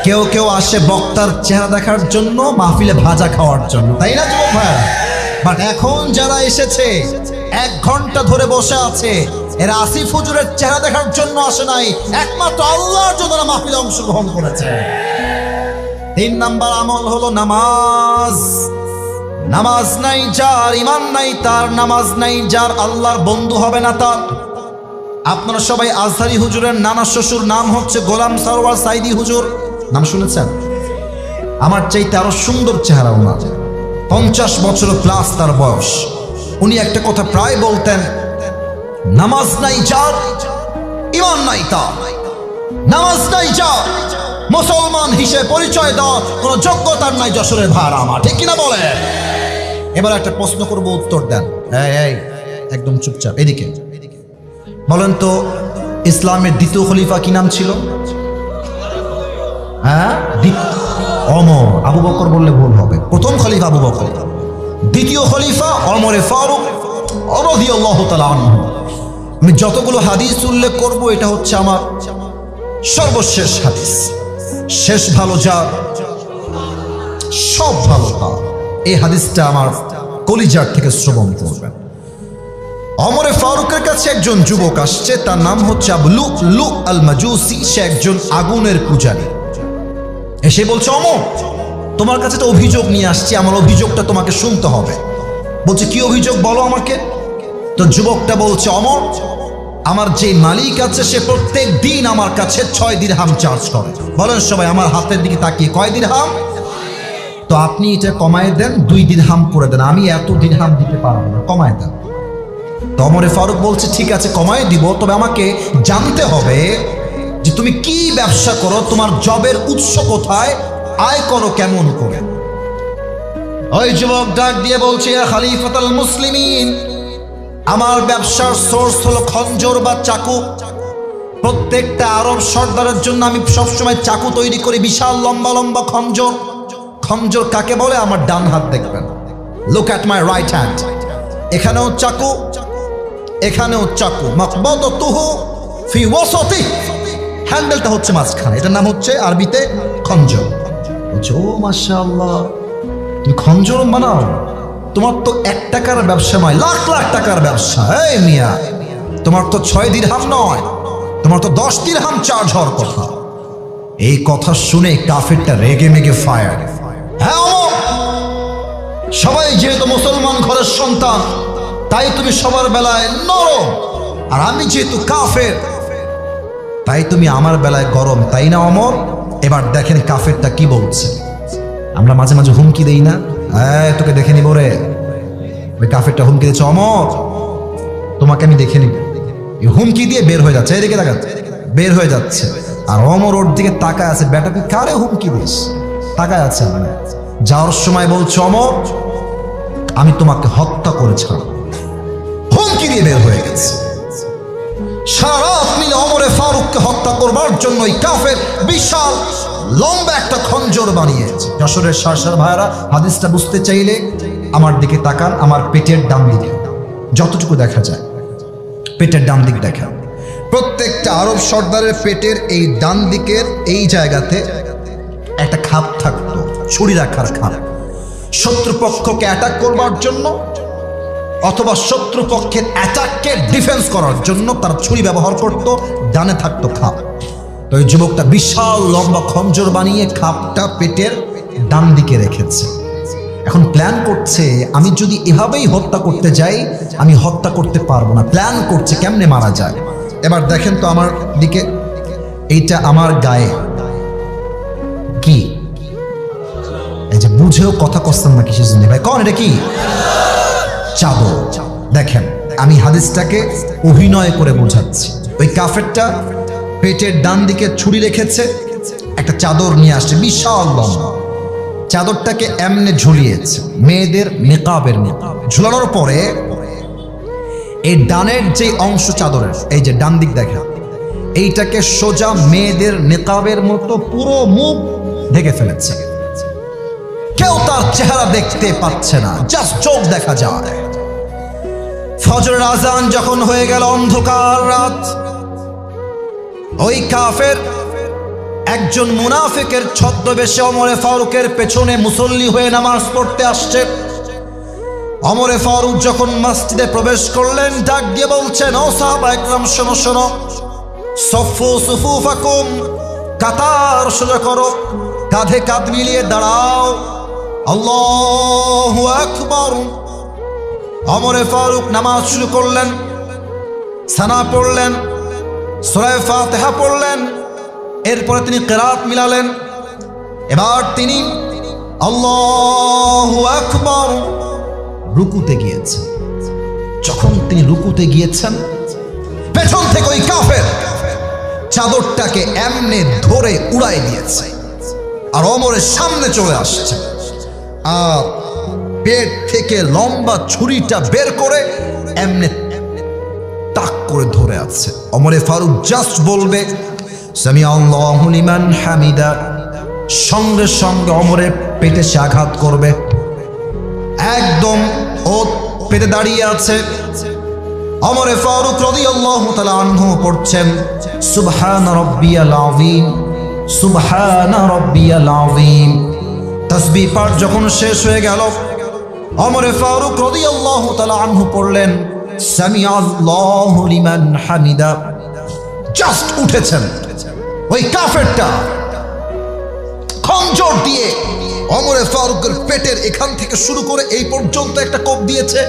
কেউ কেউ আসে বক্তার চেহারা দেখার জন্য, মাহফিলে ভাজা খাওয়ার জন্য, তাই না যুবক ভাইরা? বাট এখন যারা এসেছে 1 ঘন্টা ধরে বসে আছে, এরা আসিফ হুজুরের চেহারা দেখার জন্য আসে নাই, একমাত্র আল্লাহর জন্য মাহফিলে অংশগ্রহণ করেছে। 3 নাম্বার আমল হলো নামাজ। নামাজ নাই যার, ইমান নাই তার, নামাজ নাই যার, আল্লাহর বন্ধু হবে না তার। আপনারা সবাই আজহারি হুজুরের নানা শ্বশুর নাম হচ্ছে গোলাম সরওয়ার সাইদি হুজুর, নাম শুনেছেন? আমার চাইতে আরো সুন্দর চেহারা ওনার, 50 বছর প্লাস তার বয়স। উনি একটা কথা প্রায় বলতেন, নামাজ নাই যার, ইমান নাই তার, নামাজ নাই যার, মুসলমান হিসেবে পরিচয় দেওয়ার কোন যোগ্যতার নাই যশোরের ভাড়া আমার, ঠিক কিনা বলে? এবার একটা প্রশ্ন করবো, উত্তর দেন। এই একদম চুপচাপ, এদিকে বলেন তো, ইসলামের দ্বিতীয় খলিফা কি নাম ছিল? হ্যাঁ, ওমর। আবু বকর বললে ভুল হবে, প্রথম খলিফা আবু বকর, দ্বিতীয় খলিফা ওমরে ফারুক রাদিয়াল্লাহু তাআলা আনহু। আমি যতগুলো হাদিস উল্লেখ করব, এটা হচ্ছে আমার সর্বশেষ হাদিস। শেষ ভালো যার, সব ভালো তার। এই হাদিসটা আমার কলিজার থেকে শ্রবণ করবেন। ওমরে ফারুকের কাছে একজন যুবক আসছে, তার নাম হচ্ছে আবু লু'লু আল মাজুসি, সে একজন আগুনের পূজারী। এসে বলছে, ওমর তোমার কাছে তো অভিযোগ নিয়ে আসছি, আমার অভিযোগটা তোমাকে শুনতে হবে। বলছে কি অভিযোগ বলো আমাকে। তো যুবকটা বলছে, ওমর আমার যে মালিক আছে সে প্রত্যেক দিন আমার কাছে 6 দিরহাম চার্জ করে। বলেন সবাই আমার হাতের দিকে তাকিয়ে, কয় দিরহাম? তো আপনি এটা কমায় দেন, 2 দিরহাম করে দেন, আমি এত দিরহাম দিতে পারবো না, কমায় দেন। তো ওমরে ফারুক বলছে ঠিক আছে কমায় দিব, তবে আমাকে জানতে হবে যে তুমি কি ব্যবসা করো, তোমার জবের উৎস কোথায়, আয় করো কেমন করে। ওই যুবক ডাক দিয়ে বলছে, ইয়া খলিফাতুল মুসলিমিন, আমার ব্যবসার সোর্স হলো খঞ্জর বা চাকু। প্রত্যেকটা আরব সর্দারের জন্য আমি সবসময় চাকু তৈরি করি, বিশাল লম্বা লম্বা খঞ্জর। খঞ্জর কাকে বলে? আমার ডান হাত দেখবেন, look at my right hand, এখানেও চাকু, এখানেও চাকু। মাকবাদাতুহু ফি ওয়াসাতি, হ্যান্ডেলটা হচ্ছে মাঝখানে, এটার নাম হচ্ছে আরবিতে খঞ্জর। বলছে ও মাশাআল্লাহ, তুমি খঞ্জর বানাও? তোমার তো 1 টাকার ব্যবসা নয়, লাখ লাখ টাকার ব্যবসা। এই মিয়া, তোমার তো 6 দিরহাম নয়, তোমার তো 10 দিরহাম চার্জ হওয়ার কথা। এই কথা শুনে কাফেরটা রেগে মেগে ফায়ার। হ্যাঁ ওমর, সবাই যেহেতু মুসলমান ঘরের সন্তান, তাই তুমি সবার বেলায় নরম, আর আমি যেহেতু কাফের, তাই তুমি আমার বেলায় গরম, তাই না ওমর? এবার দেখেন কাফেরটা কি বলছে। আমরা মাঝে মাঝে হুমকি দেই না, তোকে দেখে নিব রে। ওই কাফেরটা হুমকি দিচ্ছে, ওমর তোমাকে আমি দেখে নিব, এই হুমকি দিয়ে বের হয়ে যাচ্ছে, এদিকে তাকাচ্ছে, বের হয়ে যাচ্ছে। আর ওমর ওর দিকে তাকায় আছে, বেটা তুই কারে হুমকি দিস? তাকায় আছে। মানে যাওয়ার সময় বলছে, ওমর আমি তোমাকে হত্যা করেছিলাম, হুমকি দিয়ে বের হয়ে গেছে। সারা রাত মিলে ওমরে ফারুককে হত্যা করবার জন্য এই কাফের বিশাল লম্বা একটা খঞ্জর বানিয়েছে। যশোরের সারসার ভাইরা, হাদিসটা বুঝতে চাইলে আমার দিকে তাকান, আমার পেটের ডান দিকে, যতটুকু দেখা যায় পেটের ডান দিক দেখা। প্রত্যেকটা আরব সর্দারের পেটের এই ডান দিকের এই জায়গাতে একটা খাপ থাকতো, ছুরি রাখার খাপ। শত্রুপক্ষকে অ্যাটাক করবার জন্য অথবা শত্রুপক্ষের অ্যাটাককে ডিফেন্স করার জন্য তারা ছুরি ব্যবহার করত, ডানে থাকতো খাপ। তো ওই যুবকটা বিশাল লম্বা খঞ্জর বানিয়ে খাপটা পেটের ডান দিকে রেখেছে। এখন প্ল্যান করছে, আমি যদি এভাবেই হত্যা করতে যাই আমি হত্যা করতে পারবো না। প্ল্যান করছে কেমনে মারা যায়। এবার দেখেন তো আমার দিকে, এইটা আমার গায়ে কি, এই যে বুঝেও কথা কচ্ছেন না কিসের জন্য ভাই, কন এটা কি? চাদর। দেখেন আমি হাদিসটাকে অভিনয় করে বোঝাচ্ছি। ওই কাফেরটা পেটের ডান দিকে ছুরি রেখেছে, একটা চাদর নিয়ে আসছে বিশাল লম্বা, চাদরটাকে এমনে ঝুলিয়েছে মেয়েদের নেকাবের মতো। ঝুলানোর পরে এই ডানের যে অংশ চাদরের, এই যে ডান দিক দেখেন, এইটাকে সোজা মেয়েদের নেকাবের মতো পুরো মুখ ঢেকে ফেলেছে। কেউ তার চেহারা দেখতে পাচ্ছে না, জাস্ট চোখ দেখা যায়। ফজরের আজান যখন হয়ে গেল, অন্ধকার রাত, ওই কাফের একজন মুনাফিকের ছদ্মবেশে ওমরে ফারুকের পেছনে মুসল্লি হয়ে নামাজ পড়তে আসছে। ওমরে ফারুক যখন মসজিদে প্রবেশ করলেন, ডাক দিয়ে বলছেন, ও সাহাবা একরাম শোনো শোনো, সফু সুফুফাকুম, কাতার সোজা করো, কাঁধে কাঁধ মিলিয়ে দাঁড়াও, আল্লাহু আকবার। ওমরে ফারুক নামাজ শুরু করলেন, সানা পড়লেন, সূরা ফাতিহা পড়লেন, এরপরে তিনি কিরাত মিলালেন। এবার তিনি আল্লাহু আকবার রুকুতে গিয়েছেন। যখন তিনি রুকুতে গিয়েছেন, পেছন থেকে ওই কাফের চাদরটাকে এমনে ধরে উড়াই দিয়েছে, আর ওমরের সামনে চলে আসছে, আর পেট থেকে লম্বা ছুরিটা বের করে এমনে তাক করে ধরে আছে। ওমরে ফারুক জাস্ট বলবে সামিআল্লাহু লিমান হামিদা, সঙ্গে সঙ্গে ওমরের পেটে সে আঘাত করবে। একদম ও পেটে দাঁড়িয়ে আছে। ওমরে ফারুক রাদিয়াল্লাহু তাআলা আনহু পড়ছেন সুবহান রাব্বিয়াল আযীম, সুবহান রাব্বিয়াল আযীম। তাসবিহ পাঠ যখন শেষ হয়ে গেল, ওমরে ফারুক রাদিয়াল্লাহু তাআলা আনহু পড়লেন সামিআল্লাহু লিমান হামিদা। জাস্ট উঠেছেন, ওই কাফেরটা খঞ্জর দিয়ে ওমরে ফারুকের পেটের এখান থেকে শুরু করে এই পর্যন্ত একটা কোপ দিয়েছে,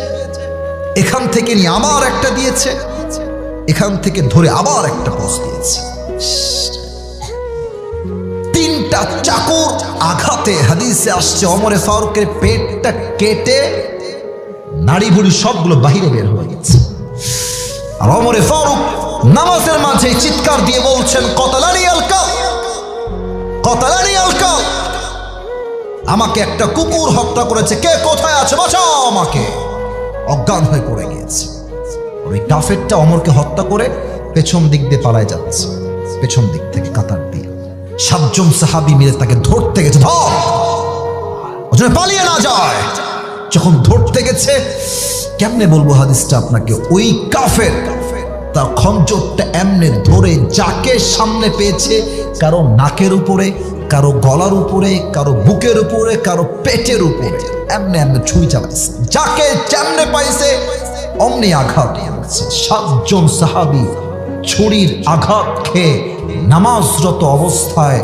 এখান থেকে নিয়ে আবার একটা দিয়েছে, এখান থেকে ধরে আবার একটা পোষ দিয়েছে। তিনটা চাকুর আঘাতে হাদিসে আসছে ওমরে ফারুকের পেটটা কেটে নাড়ি ভুড়ি সবগুলো বাহিরে বের হয়ে গেছে। আর ওমরে ফারুক নামাজের মাঝে চিৎকার দিয়ে বলছেন, কতালানি আলকা, কতালানি আলকা, আমাকে একটা কুকুর হত্যা করেছে, কে কোথায় আছে, বাঁচাও আমাকে। অজ্ঞান হয়ে পড়ে গিয়েছে। ওই কাফেরটা ওমরকে হত্যা করে পেছন দিক দিয়ে পালায় যাচ্ছে, পেছন দিক থেকে কাতার দিয়ে। 7 জন সাহাবী মিলে তাকে ধরতে গেছে, ধর, ও যেন পালিয়ে না যায়। যখন ধরতে গেছে, কেমনে বলবো হাদিসটা আপনাকে, ওই কাফের তার খঞ্জরটা এমনে ধরে যাকে সামনে পেয়েছে, কারো নাকের উপরে, কারো গলার উপরে, কারো বুকের উপরে, কারো পেটের উপরে এমনে এমনে ছুরি চালাইছে, যাকে যেমনে পাইছে অমনি আঘাত করেছে। 7 জন সাহাবী ছুরির আঘাত খেয়ে নামাজরত অবস্থায়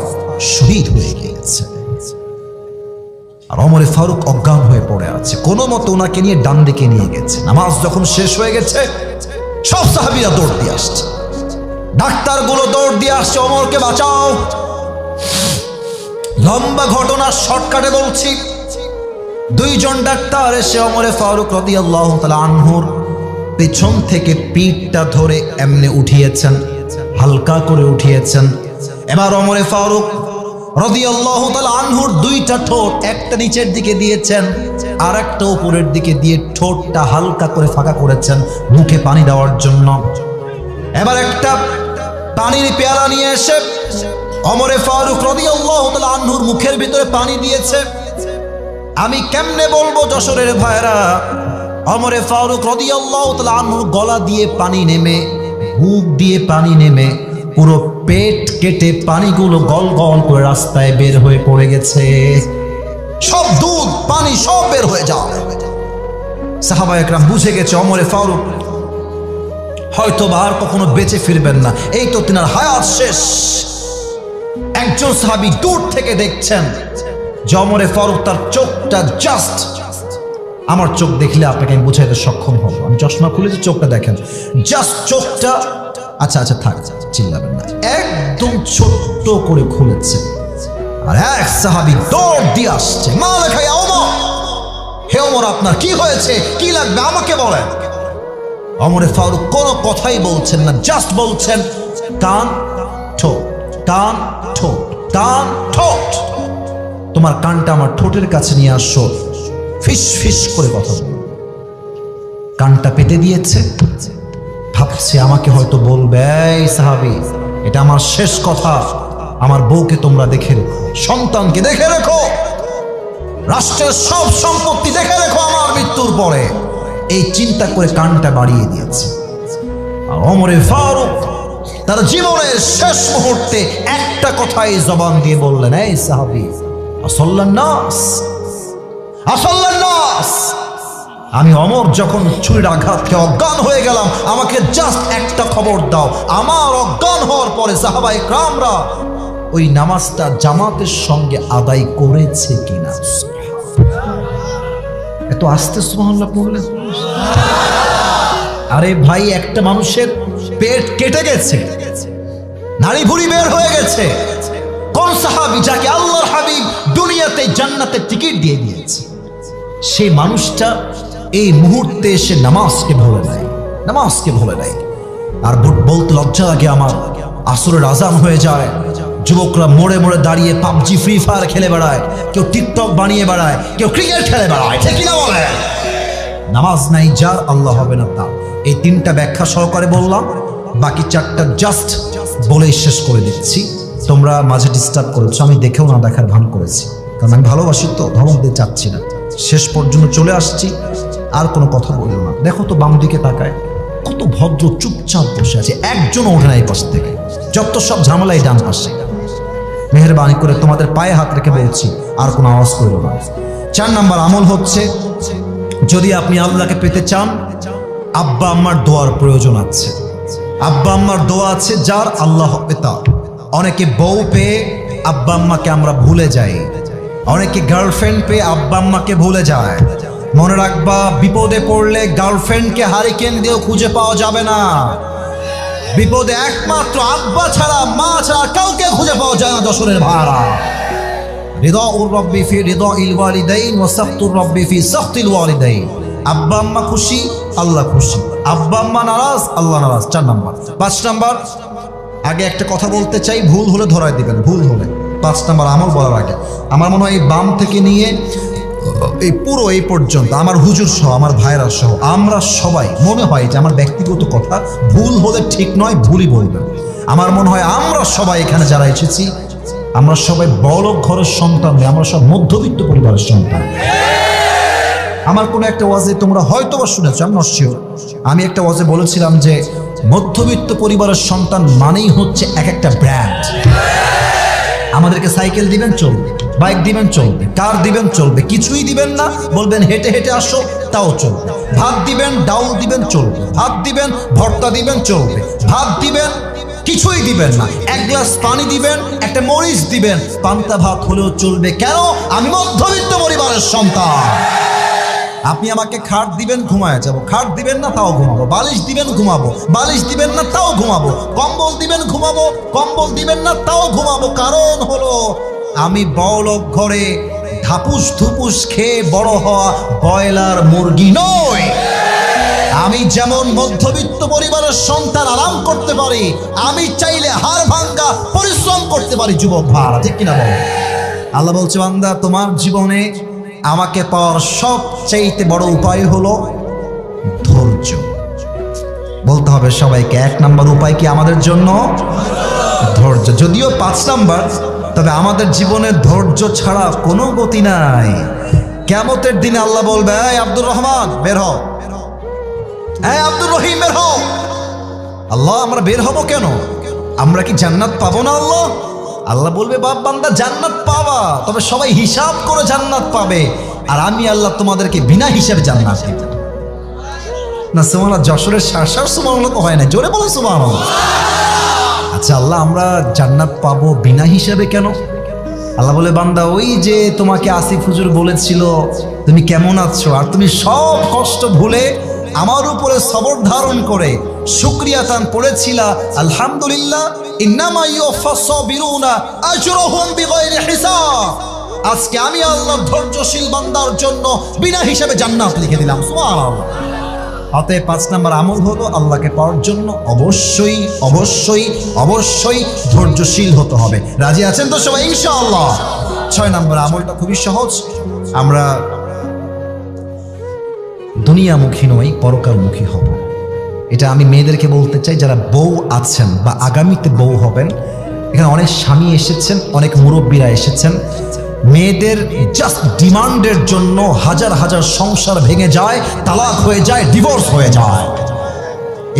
শহীদ হয়ে গিয়েছে। আর ওমরে ফারুক অজ্ঞান হয়ে পড়ে আছে। কোনো মতো ওনাকে নিয়ে ডান দিকে নিয়ে গেছে। নামাজ যখন শেষ হয়ে গেছে, সব সাহাবীরা দৌড় দিয়ে আসছে, ডাক্তারগুলো দৌড় দিয়ে আসছে, ওমরকে বাঁচাও। লম্বা ঘটনা শর্টকাটে বলছি। 2 জন ডাক্তার এসে ওমরে ফারুক রাদিয়াল্লাহু তাআলা আনহুর পেছন থেকে পিঠটা ধরে এমনি উঠিয়েছেন, হালকা করে উঠিয়েছেন। এবার ওমর ফারুক রাদিয়াল্লাহু তাআলা আনহুর দুইটা ঠোঁট, একটা নিচের দিকে দিয়েছেন আর একটা উপরের দিকে দিয়ে ঠোঁটটা হালকা করে ফাঁকা করেছেন মুখে পানি দেওয়ার জন্য। এবার একটা পানির পেয়ালা নিয়ে এসে ওমর ফারুক রাদিয়াল্লাহু তাআলা আনহুর মুখের ভিতরে পানি দিয়েছে। আমি কেমনে বলবো যশোরের ভাইরা, ওমর ফারুক রাদিয়াল্লাহু তাআলা আনহুর গলা দিয়ে পানি নেমে, বুক দিয়ে পানি নেমে, পুরো পেট কেটে পানিগুলো গল গল করে রাস্তায় বের হয়ে পড়ে গেছে। সব দুধ পানি সব বের হয়ে যায়। সাহাবা একরাম বুঝে গেছে ওমর ফারুক হয়তো আর কখনো বেঁচে ফিরবেন না, এই তো তিনার হায়াত শেষ। একজন সাহাবী দূর থেকে দেখছেন যে ওমর ফারুক তার চোখটা জাস্ট, আমার চোখ দেখলে আপনাকে আমি বুঝাইতে সক্ষম হব, আমি চশমা খুলেছি চোখটা দেখেন, জাস্ট চোখটা, আচ্ছা আচ্ছা থাক চিল্লাবেন না, একদম ছোট্ট করে খুলেছে। আর এক সাহাবী দৌড় দিয়ে আসছে, মা লেখাই ওমর, হে ওমর আপনার কি হয়েছে, কি লাগবে আমাকে বলেন। ওমর ফারুক কোনো কথাই বলছেন না, জাস্ট বলছেন কান ঠোঁট, কান ঠোঁট, কান ঠোঁট, তোমার কানটা আমার ঠোঁটের কাছে নিয়ে আসো, ফিস ফিস করে কথা বল। কানটা পেতে দিয়েছে, ভাবছে আমাকে হয়তো বলবে এই সাহাবী এটা আমার শেষ কথা, আমার বউকে তোমরা দেখে রেখো, সন্তানকে দেখে রেখো, রাষ্ট্রের সব সম্পত্তি দেখে রেখো আমার মৃত্যুর পরে, এই চিন্তা করে কানটা বাড়িয়ে দিয়েছে। আর ওমর ফারুক তার জীবনের শেষ মুহূর্তে একটা কথাই জবান দিয়ে বললেন, এই সাহাবী আসল্লান নাস, আসল্লান নাস, আমি ওমর যখন ছুরির আঘাত খেয়ে অজ্ঞান হয়ে গেলাম, আমাকে জাস্ট একটা খবর দাও, আমার অজ্ঞান হওয়ার পরে সাহাবায়ে কেরামরা ওই নামাজটা জামাতের সঙ্গে আদায় করেছে কিনা। এত আস্তে সুবহানাল্লাহ পড়লেন। আরে ভাই, একটা মানুষের পেট কেটে গেছে, নাড়ি ভুঁড়ি বের হয়ে গেছে, কোন সাহাবী যাকে আল্লাহর হাবিব দুনিয়াতে জান্নাতের টিকিট দিয়ে দিয়েছে, সেই মানুষটা এই মুহূর্তে এসে নামাজকে ভুলে নেয়, নামাজকে ভুলে নেয়। আর বলতে লজ্জা লাগে আমার, আসরের আজান হয়ে যায়, যুবকরা মোড়ে মোড়ে দাঁড়িয়ে পাবজি ফ্রি ফায়ার খেলে বেড়ায়, কেউ টিকটক বানিয়ে বেড়ায়, কেউ ক্রিকেট খেলে বেড়ায়, ঠিক কিনা বলে? নামাজ নাই যার, আল্লাহ হবে না তার। এই তিনটা ব্যাখ্যা সহকারে বললাম, বাকি চারটা জাস্ট বলেই শেষ করে দিচ্ছি। তোমরা মাঝে ডিস্টার্ব করেছো, আমি দেখেও না দেখার ভান করেছি, কারণ আমি ভালোবাসি তো, ধমক দিয়ে চাচ্ছি না, শেষ পর্যন্ত চলে আসছি, আর কোনো কথা বললো না। দেখো তো বাম দিকে তাকায়, কত ভদ্র চুপচাপ বসে আছে, একজন ওঠে না এই পাশ থেকে, যত সব ঝামেলাই ডান পাশে। মেহেরবানি করে তোমাদের পায়ে হাত রেখে বলছি, আর কোনো আওয়াজ করলো না। 4 নাম্বার আমল হচ্ছে, যদি আপনি আল্লাহকে পেতে চান, আব্বা আম্মার দোয়ার প্রয়োজন আছে। আব্বা আম্মার দোয়া আছে যার, আল্লাহ হবে তার। অনেকে বউ পেয়ে আব্বা আম্মাকে আমরা ভুলে যাই, অনেকে গার্লফ্রেন্ড পেয়ে আব্বা আম্মাকে ভুলে যায়। মনে রাখবা, বিপদে পড়লে গার্লফ্রেন্ডকে হারিকেন দিয়েও খুঁজে পাওয়া যাবে না। বিপদে একমাত্র আব্বা ছাড়া, মা ছাড়া কাউকে খুঁজে পাওয়া যায় না। যশোরের ভাড়া, রিদাউর রাব্বি ফি রিদাইল ওয়ালিদাইন ওয়া সাখতুর রাব্বি ফি সাখতিল ওয়ালিদাইন। আব্বা আম্মা খুশি, আল্লাহ খুশি, আব্বা আম্মা নারাজ, আল্লাহ নারাজ। 4 নাম্বার। 5 নাম্বার, আগে একটা কথা বলতে চাই, ভুল হলে ধরায় দিবেন, ভুল হলে। 5 নাম্বার আমল বলার আগে আমার মনে হয় এই বাম থেকে নিয়ে এই পুরো এই পর্যন্ত আমার হুজুর সহ, আমার ভাইরা সহ, আমরা সবাই, মনে হয় যে আমার ব্যক্তিগত কথা, ভুল হলে ঠিক নয়, ভুলই বলবেন। আমার মনে হয় আমরা সবাই এখানে যারা এসেছি, আমরা সবাই বড়লোক ঘরের সন্তান নই, আমরা সব মধ্যবিত্ত পরিবারের সন্তান। আমার কোনো একটা ওয়াজে তোমরা হয়তো বা শুনেছো, আমি নট শিওর, আমি একটা ওয়াজে বলেছিলাম যে মধ্যবিত্ত পরিবারের সন্তান মানেই হচ্ছে এক একটা ব্র্যান্ড। আমাদেরকে সাইকেল দিবেন চলবে, বাইক দিবেন চলবে, কার দিবেন চলবে, কিছুই দিবেন না, বলবেন হেঁটে হেঁটে আসো তাও চলবে। ভাত দিবেন, ডাউল দিবেন চলবে, ভাত দিবেন, ভর্তা দিবেন চলবে, ভাত দিবেন, কিছুই দিবেন না, 1 গ্লাস পানি দিবেন, একটা মরিচ দিবেন, পান্তা ভাত হলেও চলবে। কেন? আমি মধ্যবিত্ত পরিবারের সন্তান। আপনি আমাকে খাট দিবেন, ঘুমায় যাবো, খাট দিবেন না তাও ঘুমাবো, বালিশ দিবেন ঘুমাবো, বালিশ দিবেন না তাও ঘুমাবো, কম্বল দিবেন ঘুমাবো, কম্বল দিবেন না তাও ঘুমাবো। কারণ হলো আমি বড়লোক ঘরে ধাপুস ধুপুস খেয়ে বড় হওয়া ব্রয়লার মুরগি নই। আমি আমি যেমন মধ্যবিত্ত পরিবারের সন্তান আরাম করতে পারি, আমি চাইলে হাড় ভাঙ্গা পরিশ্রম করতে পারি যুবক ভাইরা, ঠিক কিনা বলো? আল্লাহ বলছে, বান্দা তোমার জীবনে আমাকে পাওয়ার সবচাইতে বড় উপায় হলো ধৈর্য। বলতে হবে সবাইকে, 1 নম্বর উপায় কি আমাদের জন্য? ধৈর্য। যদিও 5 নম্বর, তবে আমাদের জীবনে ধৈর্য ছাড়া কোনো গতি নাই। কিয়ামতের দিনে আল্লাহ বলবে, এই আব্দুর রহমান বের হও, এই আব্দুর রহিম বের হও। আল্লাহ, আমরা বের হব কেন? আমরা কি জান্নাত পাবো না? আল্লাহ বলবে, বাপ বান্দা জান্নাত পাবা, তবে সবাই হিসাব করে জান্নাত পাবে, আর আমি আল্লাহ তোমাদেরকে বিনা হিসাবে জান্নাত দিব না। সুবহানাল্লাহ, যশোরের শাসার সুবহানাল্লাহ তো হয় না, জোরে বলো সুবহানাল্লাহ। আচ্ছা আল্লাহ, আমরা জান্নাত পাবো বিনা হিসাবে কেন? আল্লাহ বলে, বান্দা ওই যে তোমাকে আসিফ হুজুর বলেছিল তুমি কেমন আছো, আর তুমি সব কষ্ট ভুলে আমার উপরে সবর ধারণ করে শুকরিয়া তান পড়েছিলা, আলহামদুলিল্লাহ ইন্নামা ইউফাস সাবিরুনা আজরুহুম বিগাইরি হিসাব। আজকে আমি আল্লাহর ধৈর্যশীল বান্দার জন্য বিনা হিসাবে জান্নাত লিখে দিলাম। সুবহানাল্লাহ। অতএব 5 নম্বর আমল হলো আল্লাহকে পাওয়ার জন্য অবশ্যই অবশ্যই অবশ্যই ধৈর্যশীল হতে হবে। রাজি আছেন তো সবাই ইনশাআল্লাহ? 6 নম্বর আমলটা খুবই সহজ। আমরা দুনিয়ামুখী নই, পরকালমুখী হব। এটা আমি মেয়েদেরকে বলতে চাই, যারা বউ আছেন বা আগামীতে বউ হবেন। এখানে অনেক স্বামী এসেছেন, অনেক মুরব্বীরা এসেছেন। মেয়েদের জাস্ট ডিমান্ডের জন্য হাজার হাজার সংসার ভেঙে যায়, তালাক হয়ে যায়, ডিভোর্স হয়ে যায়।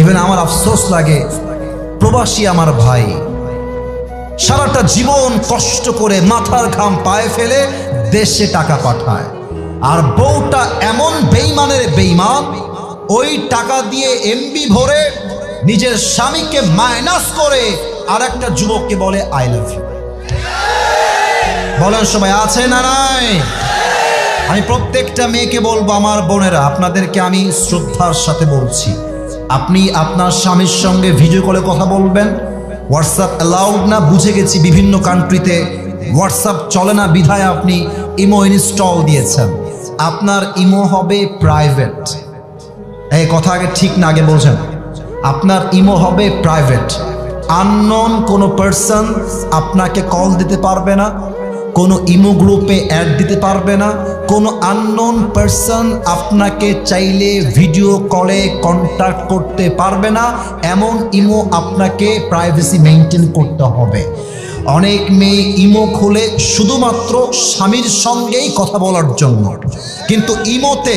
ইভেন আমার আফসোস লাগে, প্রবাসী আমার ভাই সারাটা জীবন কষ্ট করে মাথার ঘাম পায়ে ফেলে দেশে টাকা পাঠায়, আর বউটা এমন বেঈমানের বেঈমান, ওই টাকা দিয়ে এমবি ভরে নিজের স্বামীকে মাইনাস করে আর একটা যুবককে বলে আই লাভ ইউ। বলেন সবাই, আছে না নাই? আমি প্রত্যেকটা মেয়েকে বলবো, আমার বোনেরা, আপনাদেরকে আমি শ্রদ্ধার সাথে বলছি, আপনি আপনার স্বামীর সঙ্গে ভিডিও কলে কথা বলবেন। হোয়াটসঅ্যাপ অ্যালাউড না, বুঝে গেছি বিভিন্ন কান্ট্রিতে হোয়াটসঅ্যাপ চলে না, বিধায় আপনি ইমো ইনস্টল দিয়েছেন। আপনার ইমো হবে প্রাইভেট। এই কথা আগে ঠিক না, আগে বোঝেন। আপনার ইমো হবে প্রাইভেট। আননোন কোনো পারসন আপনাকে কল দিতে পারবে না, কোনো ইমো গ্রুপে অ্যাড দিতে পারবে না, কোনো আননোন পারসন আপনাকে চাইলে ভিডিও কলে কন্ট্যাক্ট করতে পারবে না। এমন ইমো আপনাকে প্রাইভেসি মেনটেন করতে হবে। অনেক মেয়ে ইমো খুলে শুধুমাত্র স্বামীর সঙ্গেই কথা বলার জন্য, কিন্তু ইমোতে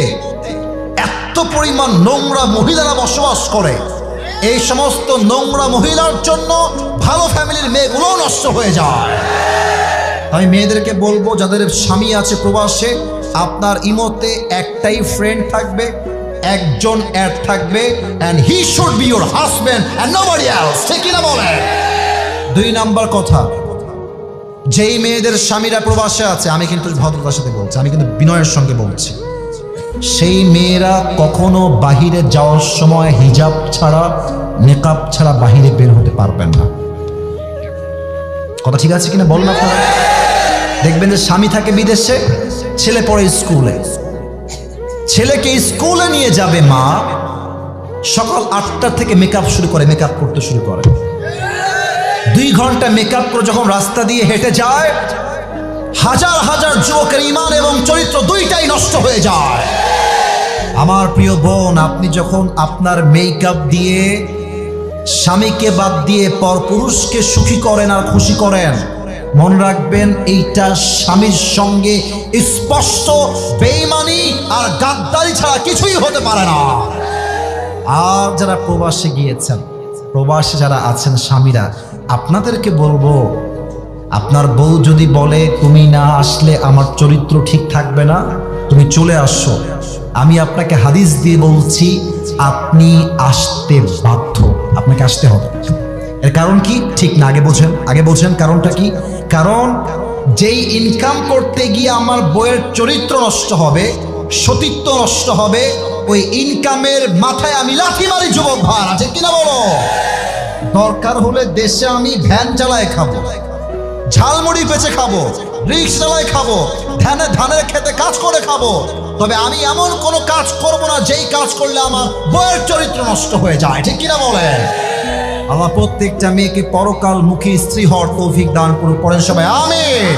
এত পরিমাণ নোংরা মহিলারা বসবাস করে, এই সমস্ত নোংরা মহিলার জন্য ভালো ফ্যামিলির মেয়েগুলোও নষ্ট হয়ে যায়। আমি মেয়েদেরকে বলবো, যাদের স্বামী আছে প্রবাসে, আপনার ইমোতে একটাই ফ্রেন্ড থাকবে, একজন অ্যাড থাকবে, and he should be your husband and nobody else, ঠিক কি না বলেন? 2 নাম্বার কথা, যেই মেয়েদের স্বামীরা প্রবাসে আছে, আমি কিন্তু ভদ্রতার সাথে বলছি, আমি কিন্তু বিনয়ের সঙ্গে বলছি, সেই মেয়েরা কখনো বাহিরে যাওয়ার সময় হিজাব ছাড়া, মেকআপ ছাড়া বাহিরে বের হতে পারবেন না। কথা ঠিক আছে কিনা বলুন আপনারা? দেখবেন যে স্বামী থাকে বিদেশে, ছেলে পড়ে স্কুলে, ছেলেকে স্কুলে নিয়ে যাবে মা, সকাল 8টা থেকে মেকআপ করতে শুরু করে। 2 ঘন্টা মেকআপ করে যখন রাস্তা দিয়ে হেঁটে যায়, হাজার হাজার যুবকের ঈমান এবং চরিত্র দুইটাই নষ্ট হয়ে যায়। আমার প্রিয় বোন, আপনি যখন আপনার মেকআপ দিয়ে স্বামীকে বাদ দিয়ে পরপুরুষকে সুখী করেন আর খুশি করেন, মনে রাখবেন এইটা স্বামীর সঙ্গে স্পষ্ট বেঈমানি আর গাদ্দারি ছাড়া কিছুই হতে পারে না। আর যারা প্রবাসে গিয়েছেন, প্রবাসে যারা আছেন স্বামীরা, আপনাদেরকে বলবো, আপনার বউ যদি বলে তুমি না আসলে আমার চরিত্র ঠিক থাকবে না, তুমি চলে আসো, আমি আপনাকে হাদিস দিয়ে বলছি, আপনি আসতে বাধ্য, আপনাকে আসতে হবে। এর কারণ কি ঠিক না, আগে বোঝেন কারণটা কি? কারণ যেই ইনকাম করতে গিয়ে আমার বউয়ের চরিত্র নষ্ট হবে, সতীত্ব নষ্ট হবে, ওই ইনকামের মাথায় আমি লাথি মারি যুবক ভাই, আছে কিনা বলো? দরকার হলে দেশে আমি ভ্যান চালায় খাবো, ঝালমুড়ি বেচে খাবো, রিক্সা চালাই খাবো, ধানের খেতে কাজ করে খাবো, তবে আমি এমন কোনো কাজ করব না যেই কাজ করলে আমার বউয়ের চরিত্র নষ্ট হয়ে যায়। ঠিক কিনা বলেন? আল্লাহ প্রত্যেকটা মেয়েকে পরকালমুখী স্ত্রী হওয়ার তৌফিক দান করুন। পড়েন সবাই আমিন।